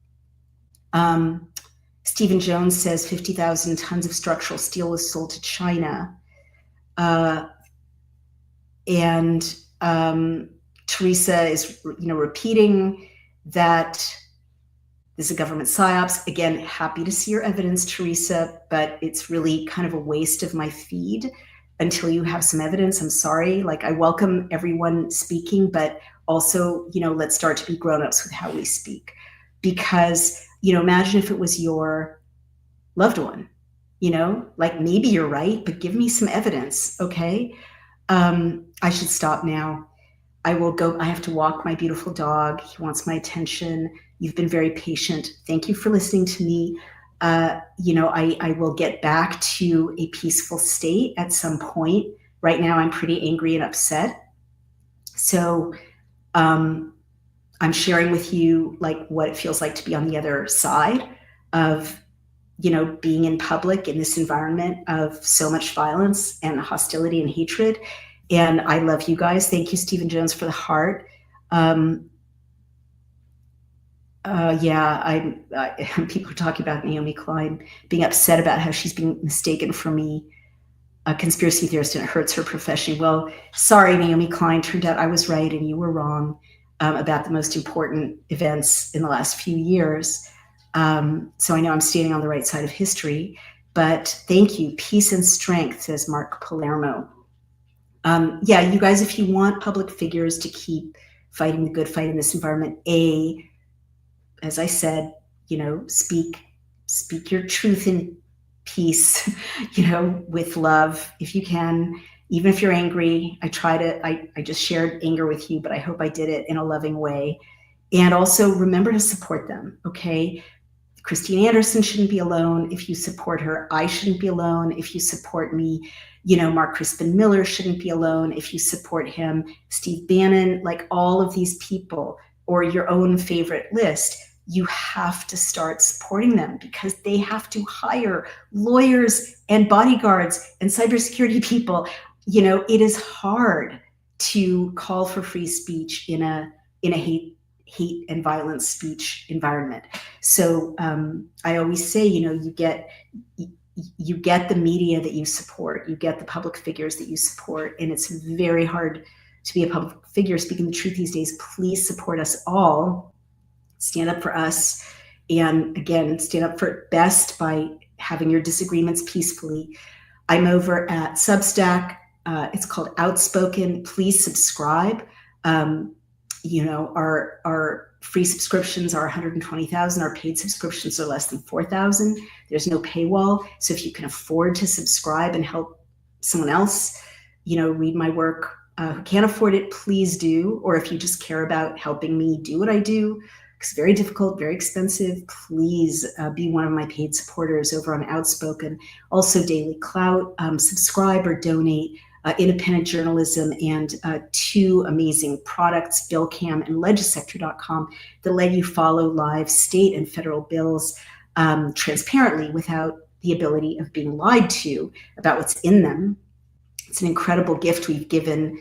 Stephen Jones says 50,000 tons of structural steel was sold to China. And Teresa is, repeating that this is a government psyops. Again, happy to see your evidence, Teresa, but it's really kind of a waste of my feed until you have some evidence. I'm sorry. I welcome everyone speaking, but also, let's start to be grown-ups with how we speak. Because, imagine if it was your loved one, maybe you're right, but give me some evidence, okay? I should stop now. I will go. I have to walk my beautiful dog. He wants my attention. You've been very patient. Thank you for listening to me. I will get back to a peaceful state at some point. Right now, I'm pretty angry and upset. So I'm sharing with you what it feels like to be on the other side of, being in public in this environment of so much violence and hostility and hatred. And I love you guys. Thank you, Stephen Jones, for the heart. People are talking about Naomi Klein being upset about how she's being mistaken for me, a conspiracy theorist, and it hurts her profession. Well, sorry, Naomi Klein. Turned out I was right and you were wrong about the most important events in the last few years. So I know I'm standing on the right side of history, but thank you. Peace and strength, says Mark Palermo. You guys, if you want public figures to keep fighting the good fight in this environment, as I said, speak your truth in peace, with love, if you can, even if you're angry. I just shared anger with you, but I hope I did it in a loving way. And also remember to support them, okay? Christine Anderson shouldn't be alone. If you support her, I shouldn't be alone. If you support me, Mark Crispin Miller shouldn't be alone. If you support him, Steve Bannon, like all of these people, or your own favorite list, you have to start supporting them because they have to hire lawyers and bodyguards and cybersecurity people. It is hard to call for free speech in a hate and violence speech environment. So I always say, you get the media that you support, you get the public figures that you support, and it's very hard to be a public figure speaking the truth these days. Please support us all. Stand up for us. And again, stand up for it best by having your disagreements peacefully. I'm over at Substack. It's called Outspoken. Please subscribe. Our free subscriptions are 120,000. Our paid subscriptions are less than 4,000. There's no paywall. So if you can afford to subscribe and help someone else, read my work, who can't afford it, please do. Or if you just care about helping me do what I do, it's very difficult, very expensive, please be one of my paid supporters over on Outspoken. Also Daily Clout, subscribe or donate. Independent journalism, and two amazing products, BillCam and Legisector.com, that let you follow live state and federal bills transparently without the ability of being lied to about what's in them. It's an incredible gift we've given,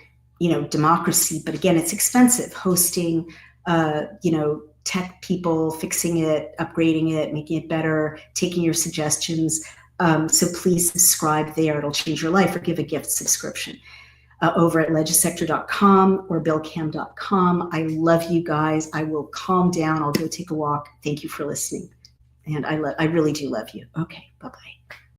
democracy, but again, it's expensive. Hosting, tech people, fixing it, upgrading it, making it better, taking your suggestions. So please subscribe there. It'll change your life, or give a gift subscription over at Legisector.com or BillCam.com. I love you guys. I will calm down. I'll go take a walk. Thank you for listening. And I really do love you. Okay, bye-bye.